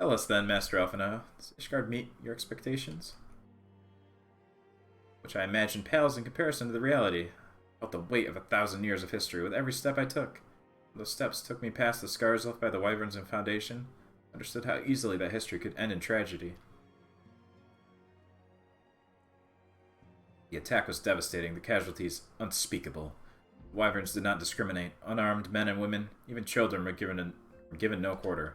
[SPEAKER 1] Tell us then, Master Alphino. Does ISHGARD meet your expectations? Which I imagine pales in comparison to the reality. I felt the weight of 1,000 years of history with every step I took. Those steps took me past the scars left by the Wyverns and Foundation. I understood how easily that history could end in tragedy. The attack was devastating, the casualties unspeakable. The Wyverns did not discriminate. Unarmed men and women, even children were given no quarter.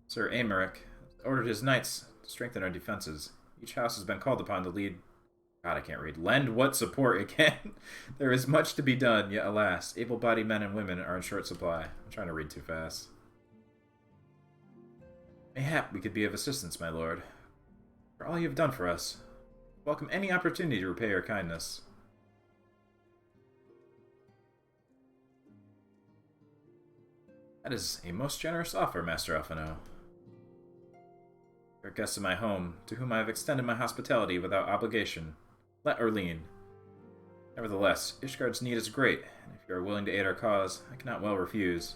[SPEAKER 1] Sir Amaric ordered his knights to strengthen our defenses. Each house has been called upon to lead... God, I can't read. Lend what support it can. There is much to be done, yet alas, able-bodied men and women are in short supply. I'm trying to read too fast. Mayhap we could be of assistance, my lord. For all you have done for us. Welcome any opportunity to repay your kindness. That is a most generous offer, Master Alphino. You are guests of my home, to whom I have extended my hospitality without obligation, let or lien. Nevertheless, ISHGARD's need is great, and if you are willing to aid our cause, I cannot well refuse.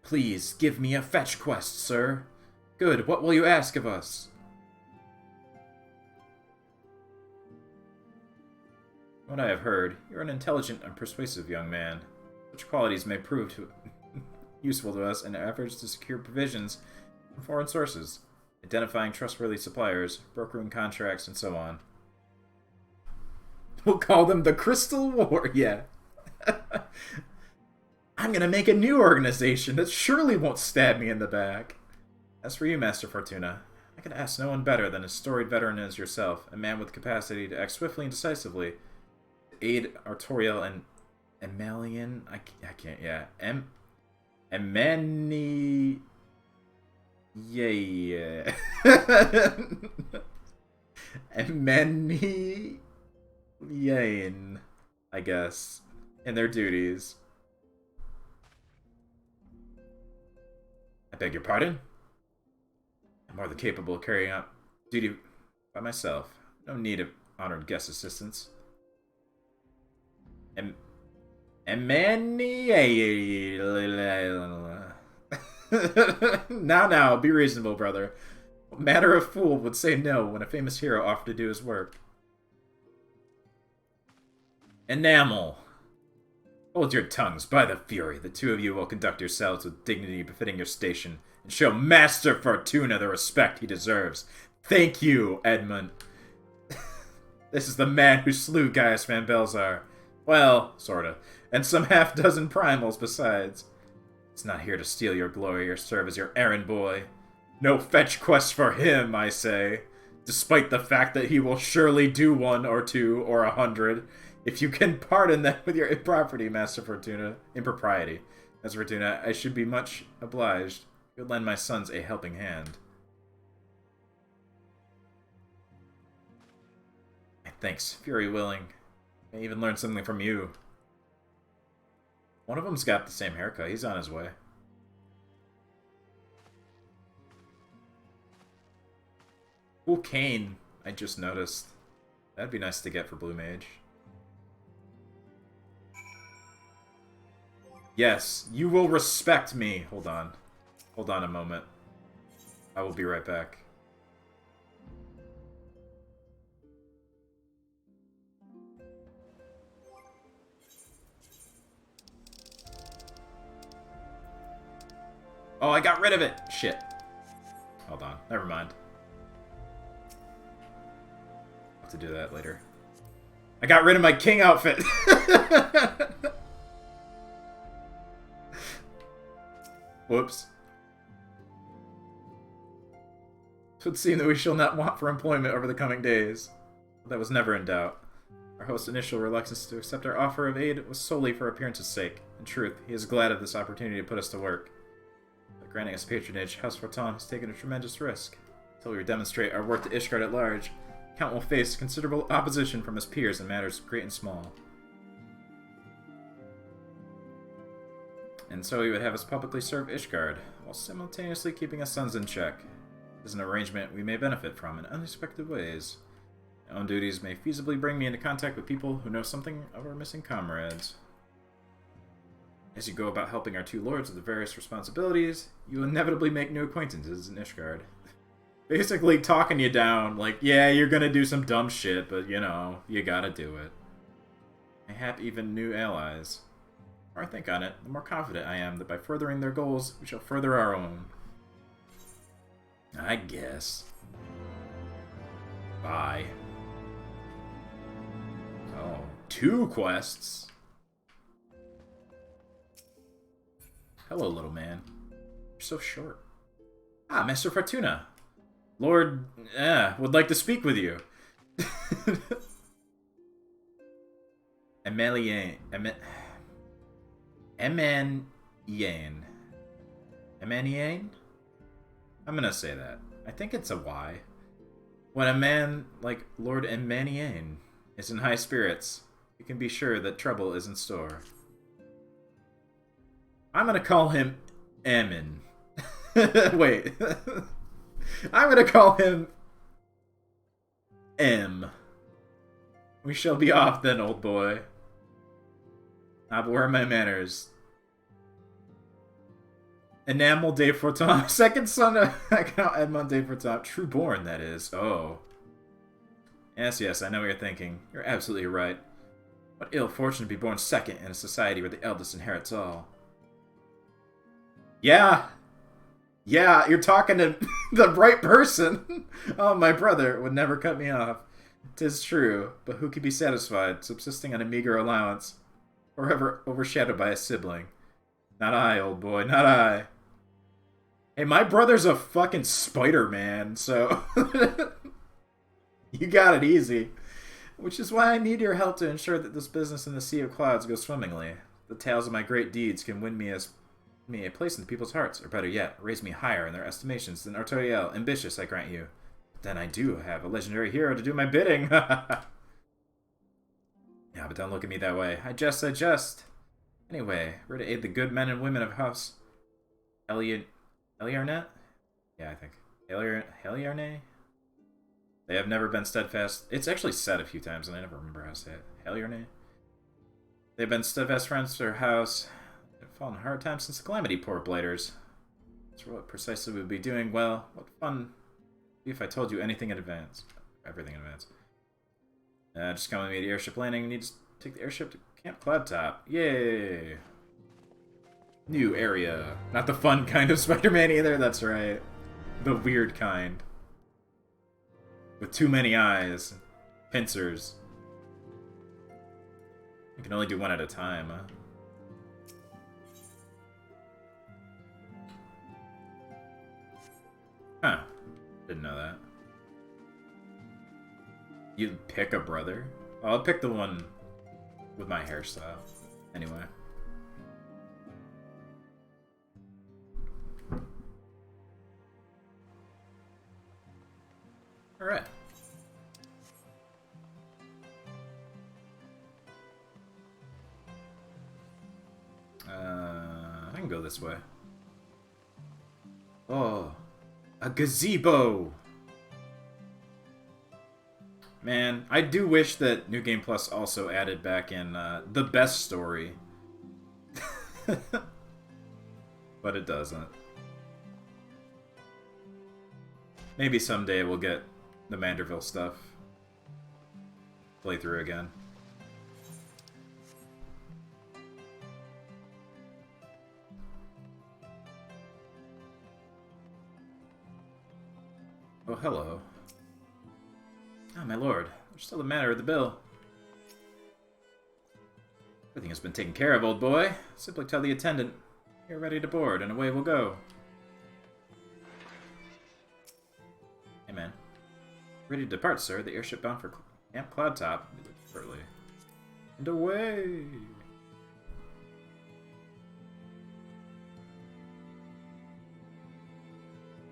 [SPEAKER 1] Please, give me a fetch quest, sir. Good, what will you ask of us? From what I have heard, you are an intelligent and persuasive young man. Such qualities may prove useful to us in our efforts to secure provisions from foreign sources, identifying trustworthy suppliers, brokering contracts, and so on. We'll call them the Crystal War, yeah. I'm gonna make a new organization that surely won't stab me in the back. As for you, Master Fortuna, I could ask no one better than a storied veteran as yourself, a man with capacity to act swiftly and decisively, to aid Artoriel and Emelian. I can't, yeah. Emani. Yeah. Emani. Yain, I guess, in their duties. I beg your pardon? I'm more than capable of carrying out duty by myself. No need of honored guest assistance. Now, be reasonable, brother. What manner of fool would say no when a famous hero offered to do his work? Enamel. Hold your tongues, by the fury. The two of you will conduct yourselves with dignity befitting your station, and show Master Fortuna the respect he deserves. Thank you, Edmund. This is the man who slew Gaius Van Belzar. Well, sorta. And some half-dozen primals besides. It's not here to steal your glory or serve as your errand boy. No fetch quest for him, I say. Despite the fact that he will surely do 1 or 2 or 100. If you can pardon that with your impropriety, Master Fortuna. Impropriety. Master Fortuna, I should be much obliged. You'll lend my sons a helping hand. Thanks, Fury willing. May even learn something from you. One of them's got the same haircut. He's on his way. Ooh, Kane. I just noticed. That'd be nice to get for Blue Mage. Yes, you will respect me. Hold on. Hold on a moment. I will be right back. Oh, I got rid of it! Shit. Hold on. Never mind. I'll have to do that later. I got rid of my king outfit! Whoops. It would seem that we shall not want for employment over the coming days. But that was never in doubt. Our host's initial reluctance to accept our offer of aid was solely for appearance's sake. In truth, he is glad of this opportunity to put us to work. By granting us patronage, House Fortin has taken a tremendous risk. Until we demonstrate our worth to ISHGARD at large, the Count will face considerable opposition from his peers in matters great and small. And so he would have us publicly serve ISHGARD, while simultaneously keeping his sons in check. It is an arrangement we may benefit from in unexpected ways. My own duties may feasibly bring me into contact with people who know something of our missing comrades. As you go about helping our two lords with the various responsibilities, you will inevitably make new acquaintances in ISHGARD. Basically talking you down, like, yeah, you're gonna do some dumb shit, but, you know, you gotta do it. Mayhap even new allies. The more I think on it, the more confident I am that by furthering their goals, we shall further our own. I guess. Bye. Oh, 2 quests? Hello, little man. You're so short. Ah, Master Fortuna. Lord, would like to speak with you. Emelian. Emanian? I'm gonna say that. I think it's a Y. When a man like Lord Emanian is in high spirits, you can be sure that trouble is in store. I'm gonna call him Emin. Wait. I'm gonna call him M. We shall be off then, old boy. Ah, but where are my manners? Enamel de Fortin, second son of Count Edmond de Fortin, true born, that is. Oh. Yes, I know what you're thinking. You're absolutely right. What ill fortune to be born second in a society where the eldest inherits all. Yeah, you're talking to the right person. Oh, my brother would never cut me off. 'Tis true, but who could be satisfied, subsisting on a meager allowance, or ever overshadowed by a sibling? Not I, old boy, not I. Hey, my brother's a fucking Spider-Man, so you got it easy. Which is why I need your help to ensure that this business in the Sea of Clouds goes swimmingly. The tales of my great deeds can win me a place in people's hearts, or better yet, raise me higher in their estimations than Artoriel. Ambitious, I grant you. But then I do have a legendary hero to do my bidding. Yeah, but don't look at me that way. I jest. Anyway, we're to aid the good men and women of House Eliarnet? Yeah, I think. Eliarnet? They have never been steadfast. It's actually said a few times, and I never remember how to say it. Eliarnet? They've been steadfast friends to their house. They've fallen hard times since the calamity, poor blighters. So what precisely we would be doing? Well, what fun would be if I told you anything in advance. Everything in advance. Just come with me to airship landing. You need to take the airship to Camp Cloudtop. Yay! New area. Not the fun kind of Spider-Man either, that's right. The weird kind. With too many eyes. Pincers. You can only do one at a time, huh? Huh. Didn't know that. You'd pick a brother? Oh, I'll pick the one with my hairstyle. Anyway. Alright. I can go this way. Oh, a gazebo! Man, I do wish that New Game Plus also added back in the best story. But it doesn't. Maybe someday we'll get the Manderville stuff. Play through again. Oh, hello. Ah, my lord. There's still the matter of the bill. Everything has been taken care of, old boy. Simply tell the attendant you're ready to board, and away we'll go. Ready to depart, sir. The airship bound for Camp Cloudtop. Shortly. And away!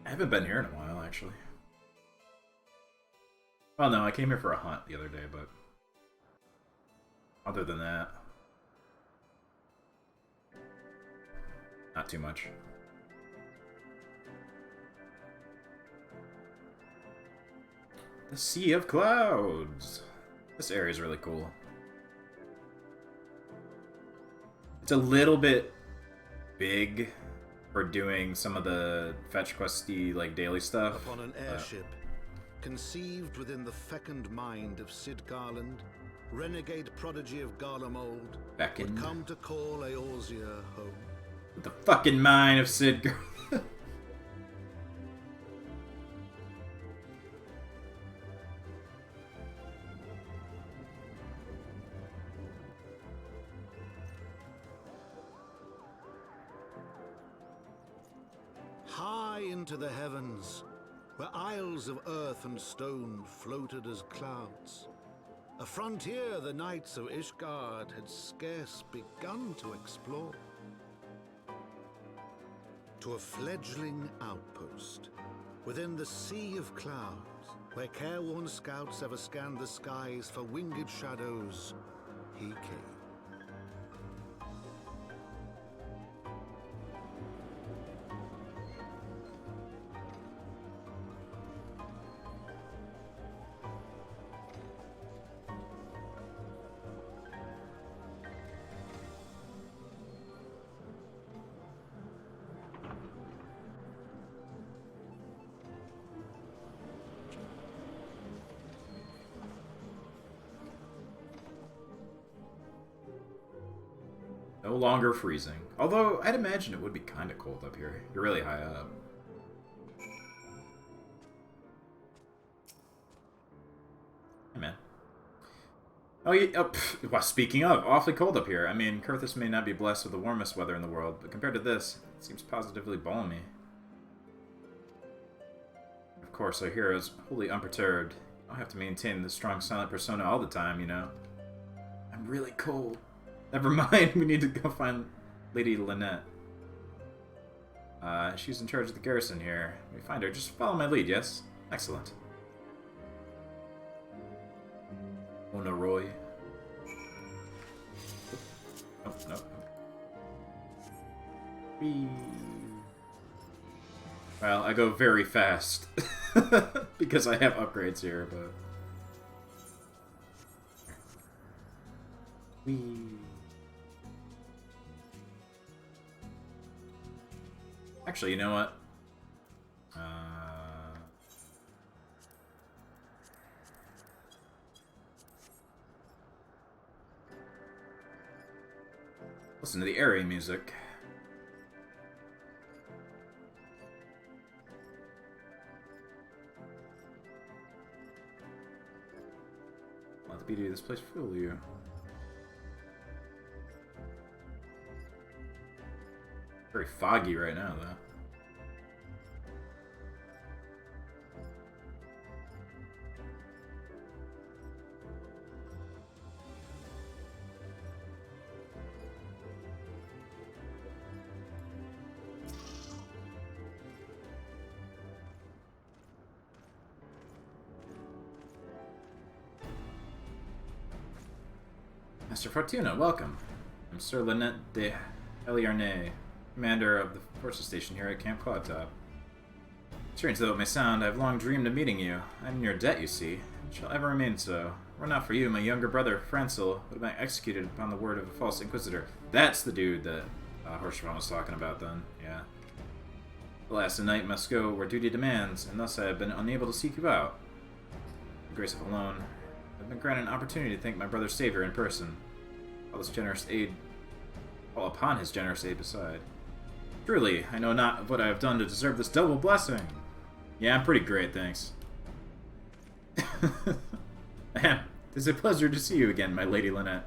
[SPEAKER 1] I haven't been here in a while, actually. Well, no, I came here for a hunt the other day, but other than that, not too much. The Sea of Clouds! This area is really cool. It's a little bit big for doing some of the fetch questy, like, daily stuff.
[SPEAKER 7] Upon an airship, conceived within the fecund mind of Sid Garland, renegade prodigy of Garlemald, would come to call Eorzea home.
[SPEAKER 1] With the fucking mind of Sid Garland.
[SPEAKER 7] High into the heavens, where isles of earth and stone floated as clouds, a frontier the knights of ISHGARD had scarce begun to explore. To a fledgling outpost, within the Sea of Clouds, where careworn scouts ever scanned the skies for winged shadows, he came.
[SPEAKER 1] No longer freezing. Although, I'd imagine it would be kind of cold up here. You're really high up. Hey, man. Oh, yeah, well, speaking of, awfully cold up here. I mean, Kurthus may not be blessed with the warmest weather in the world, but compared to this, it seems positively balmy. Of course, our hero is wholly unperturbed. I don't have to maintain the strong, silent persona all the time, you know? I'm really cold. Never mind, we need to go find Lady Lynette. She's in charge of the garrison here. When we find her, just follow my lead, yes? Excellent. Oh no, Roy. Oh, no. Whee. Well, I go very fast. Because I have upgrades here, but... Whee. Actually, you know what? Listen to the airy music. Let the beauty of this place fool you. Very foggy right now, though. Master Fortuna, welcome. I'm Sir Lynette de Heliarnay, commander of the forces station here at Camp Cloudtop. Strange though it may sound, I've long dreamed of meeting you. I'm in your debt, you see, and shall ever remain so. Were not for you, my younger brother, Francil, would have been executed upon the word of a false inquisitor. That's the dude that Horshman was talking about then, yeah. Alas, a knight must go where duty demands, and thus I have been unable to seek you out. The grace of alone, I've been granted an opportunity to thank my brother's savior in person. All upon his generous aid beside. Truly, I know not of what I have done to deserve this double blessing. Yeah, I'm pretty great, thanks. It's a pleasure to see you again, my Lady Lynette.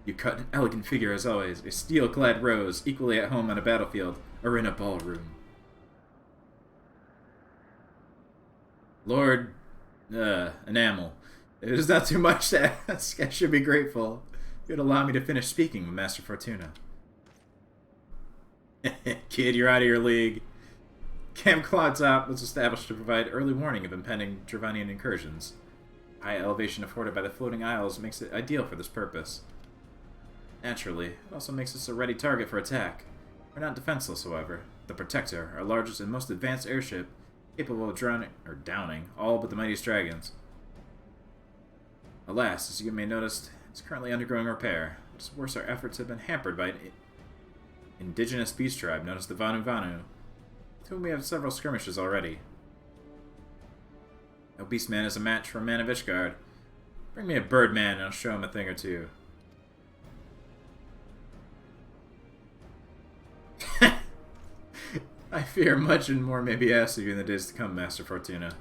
[SPEAKER 1] You cut an elegant figure as always, a steel-clad rose, equally at home on a battlefield, or in a ballroom. Lord Enamel. It is not too much to ask. I should be grateful. You'd allow me to finish speaking with Master Fortuna. Kid, you're out of your league. Camp Cloudtop was established to provide early warning of impending Dravanian incursions. High elevation afforded by the floating isles makes it ideal for this purpose. Naturally, it also makes us a ready target for attack. We're not defenseless, however. The Protector, our largest and most advanced airship, capable of downing all but the mightiest dragons. Alas, as you may have noticed, it's currently undergoing repair. What's worse, our efforts have been hampered by an indigenous beast tribe known as the Vanu Vanu, with whom we have several skirmishes already. No beastman is a match for a man of ISHGARD. Bring me a birdman and I'll show him a thing or two. I fear much and more may be asked of you in the days to come, Master Fortuna.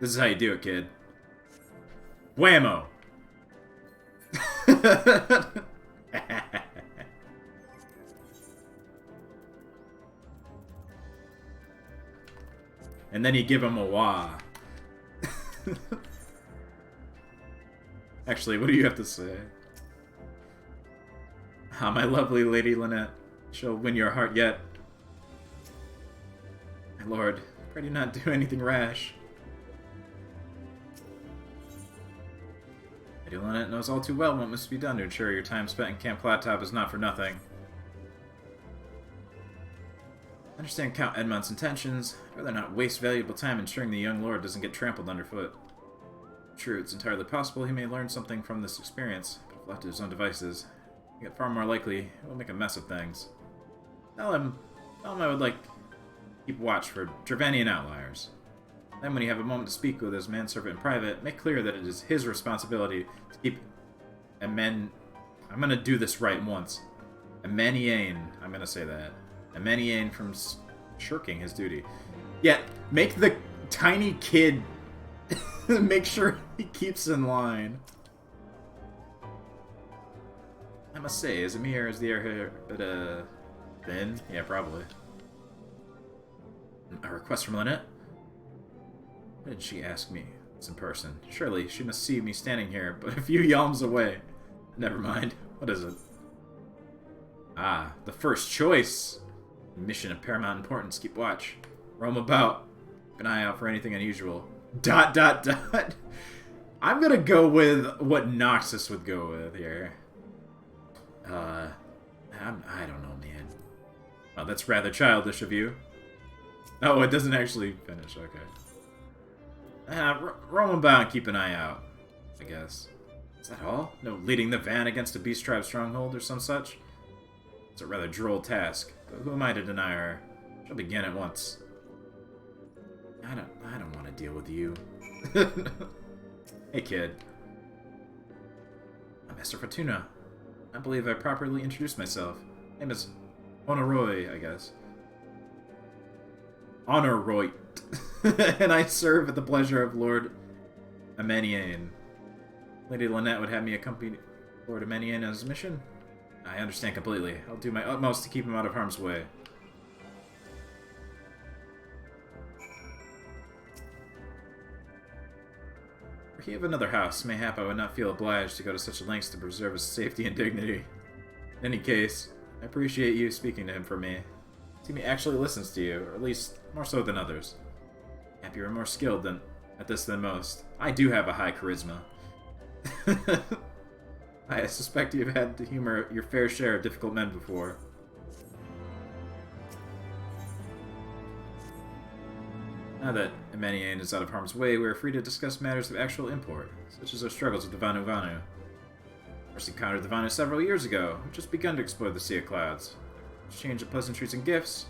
[SPEAKER 1] This is how you do it, kid. Whammo! And then you give him a wah. Actually, what do you have to say? Ah, my lovely Lady Lynette, she'll win your heart yet. My lord, pray do not do anything rash. Lady Lynette knows all too well what must be done to ensure your time spent in Camp Cloudtop is not for nothing. I understand Count Edmond's intentions. I'd rather not waste valuable time ensuring the young lord doesn't get trampled underfoot. True, it's entirely possible he may learn something from this experience, but if left to his own devices, I get far more likely he'll make a mess of things. Tell him I would like to keep watch for Dravanian outliers. Then when you have a moment to speak with his manservant in private, make clear that it is his responsibility to keep I'm gonna do this right once. Emaniane, I'm gonna say that. Emaniane from shirking his duty. Yeah, make the tiny kid make sure he keeps in line. I must say, is Amir is the heir thin? Yeah, probably. A request from Lynette? What did she ask me? It's in person. Surely she must see me standing here, but a few yalms away. Never mind. What is it? Ah, the first choice! Mission of paramount importance. Keep watch. Roam about. Keep an eye out for anything unusual. ... I'm gonna go with what Noxus would go with here. I don't know, man. Oh, that's rather childish of you. Oh, it doesn't actually finish. Okay. Roam about and keep an eye out, I guess. Is that all? No leading the van against a beast tribe stronghold or some such? It's a rather droll task, but who am I to deny her? She'll begin at once. I don't want to deal with you. Hey, kid. I'm Master Fortuna. I believe I properly introduced myself. My name is Honoroy, I guess. Honoroy. And I serve at the pleasure of Lord Emaniane. Lady Lynette would have me accompany Lord Emaniane on his mission? I understand completely. I'll do my utmost to keep him out of harm's way. Were he of another house, mayhap I would not feel obliged to go to such lengths to preserve his safety and dignity. In any case, I appreciate you speaking to him for me. He actually listens to you, or at least more so than others. Happy you're more skilled at this than most. I do have a high charisma. I suspect you've had to humor your fair share of difficult men before. Now that Emaniane is out of harm's way, we are free to discuss matters of actual import, such as our struggles with the Vanu Vanu. First encountered the Vanu several years ago. We've just begun to explore the Sea of Clouds. Exchange of pleasantries and gifts.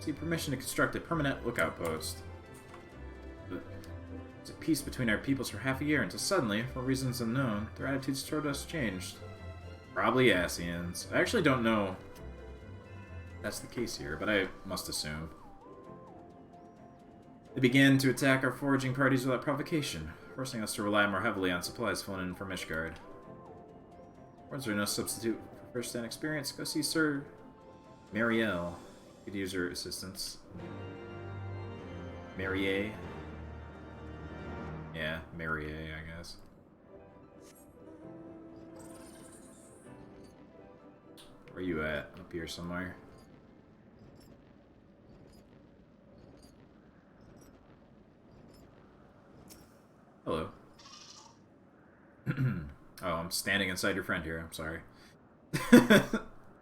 [SPEAKER 1] Seek permission to construct a permanent lookout post. But there's a peace between our peoples for half a year until suddenly, for reasons unknown, their attitudes toward us changed. Probably Asians. I actually don't know if that's the case here, but I must assume. They began to attack our foraging parties without provocation, forcing us to rely more heavily on supplies flown in from ISHGARD. Words are no substitute for first-hand experience. Go see Sir Marielle. Could use her assistance. Marielle? Yeah, Marielle, I guess. Where you at? Up here somewhere. Hello. Oh, I'm standing inside your friend here. I'm sorry.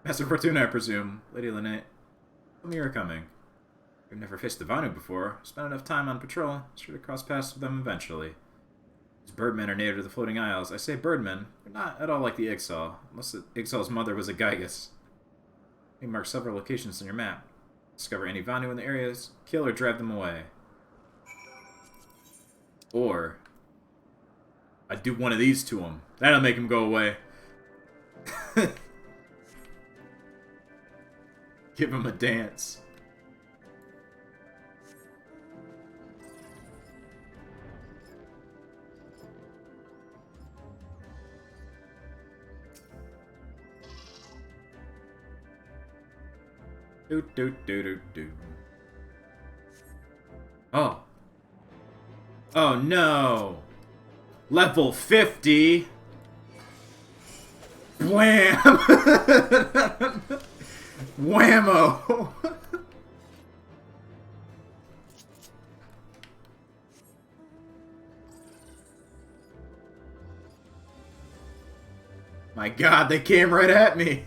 [SPEAKER 1] Master Fortuna, I presume. Lady Lynette. Tell me you're coming. You've never faced the Vanu before. Spent enough time on patrol. Sure to cross paths with them eventually. These birdmen are native to the Floating Isles. I say birdmen. They're not at all like the Ixal, unless the Ixal's mother was a Gygus. You mark several locations on your map. Discover any Vanu in the areas, kill or drive them away. Or I do one of these to him. That'll make him go away. Give him a dance. Do do do do do. Oh. Oh no. Level 50. Wham! Whammo! My God, they came right at me.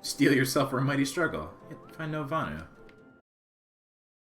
[SPEAKER 1] Steel yourself for a mighty struggle. Yet find no Vanu.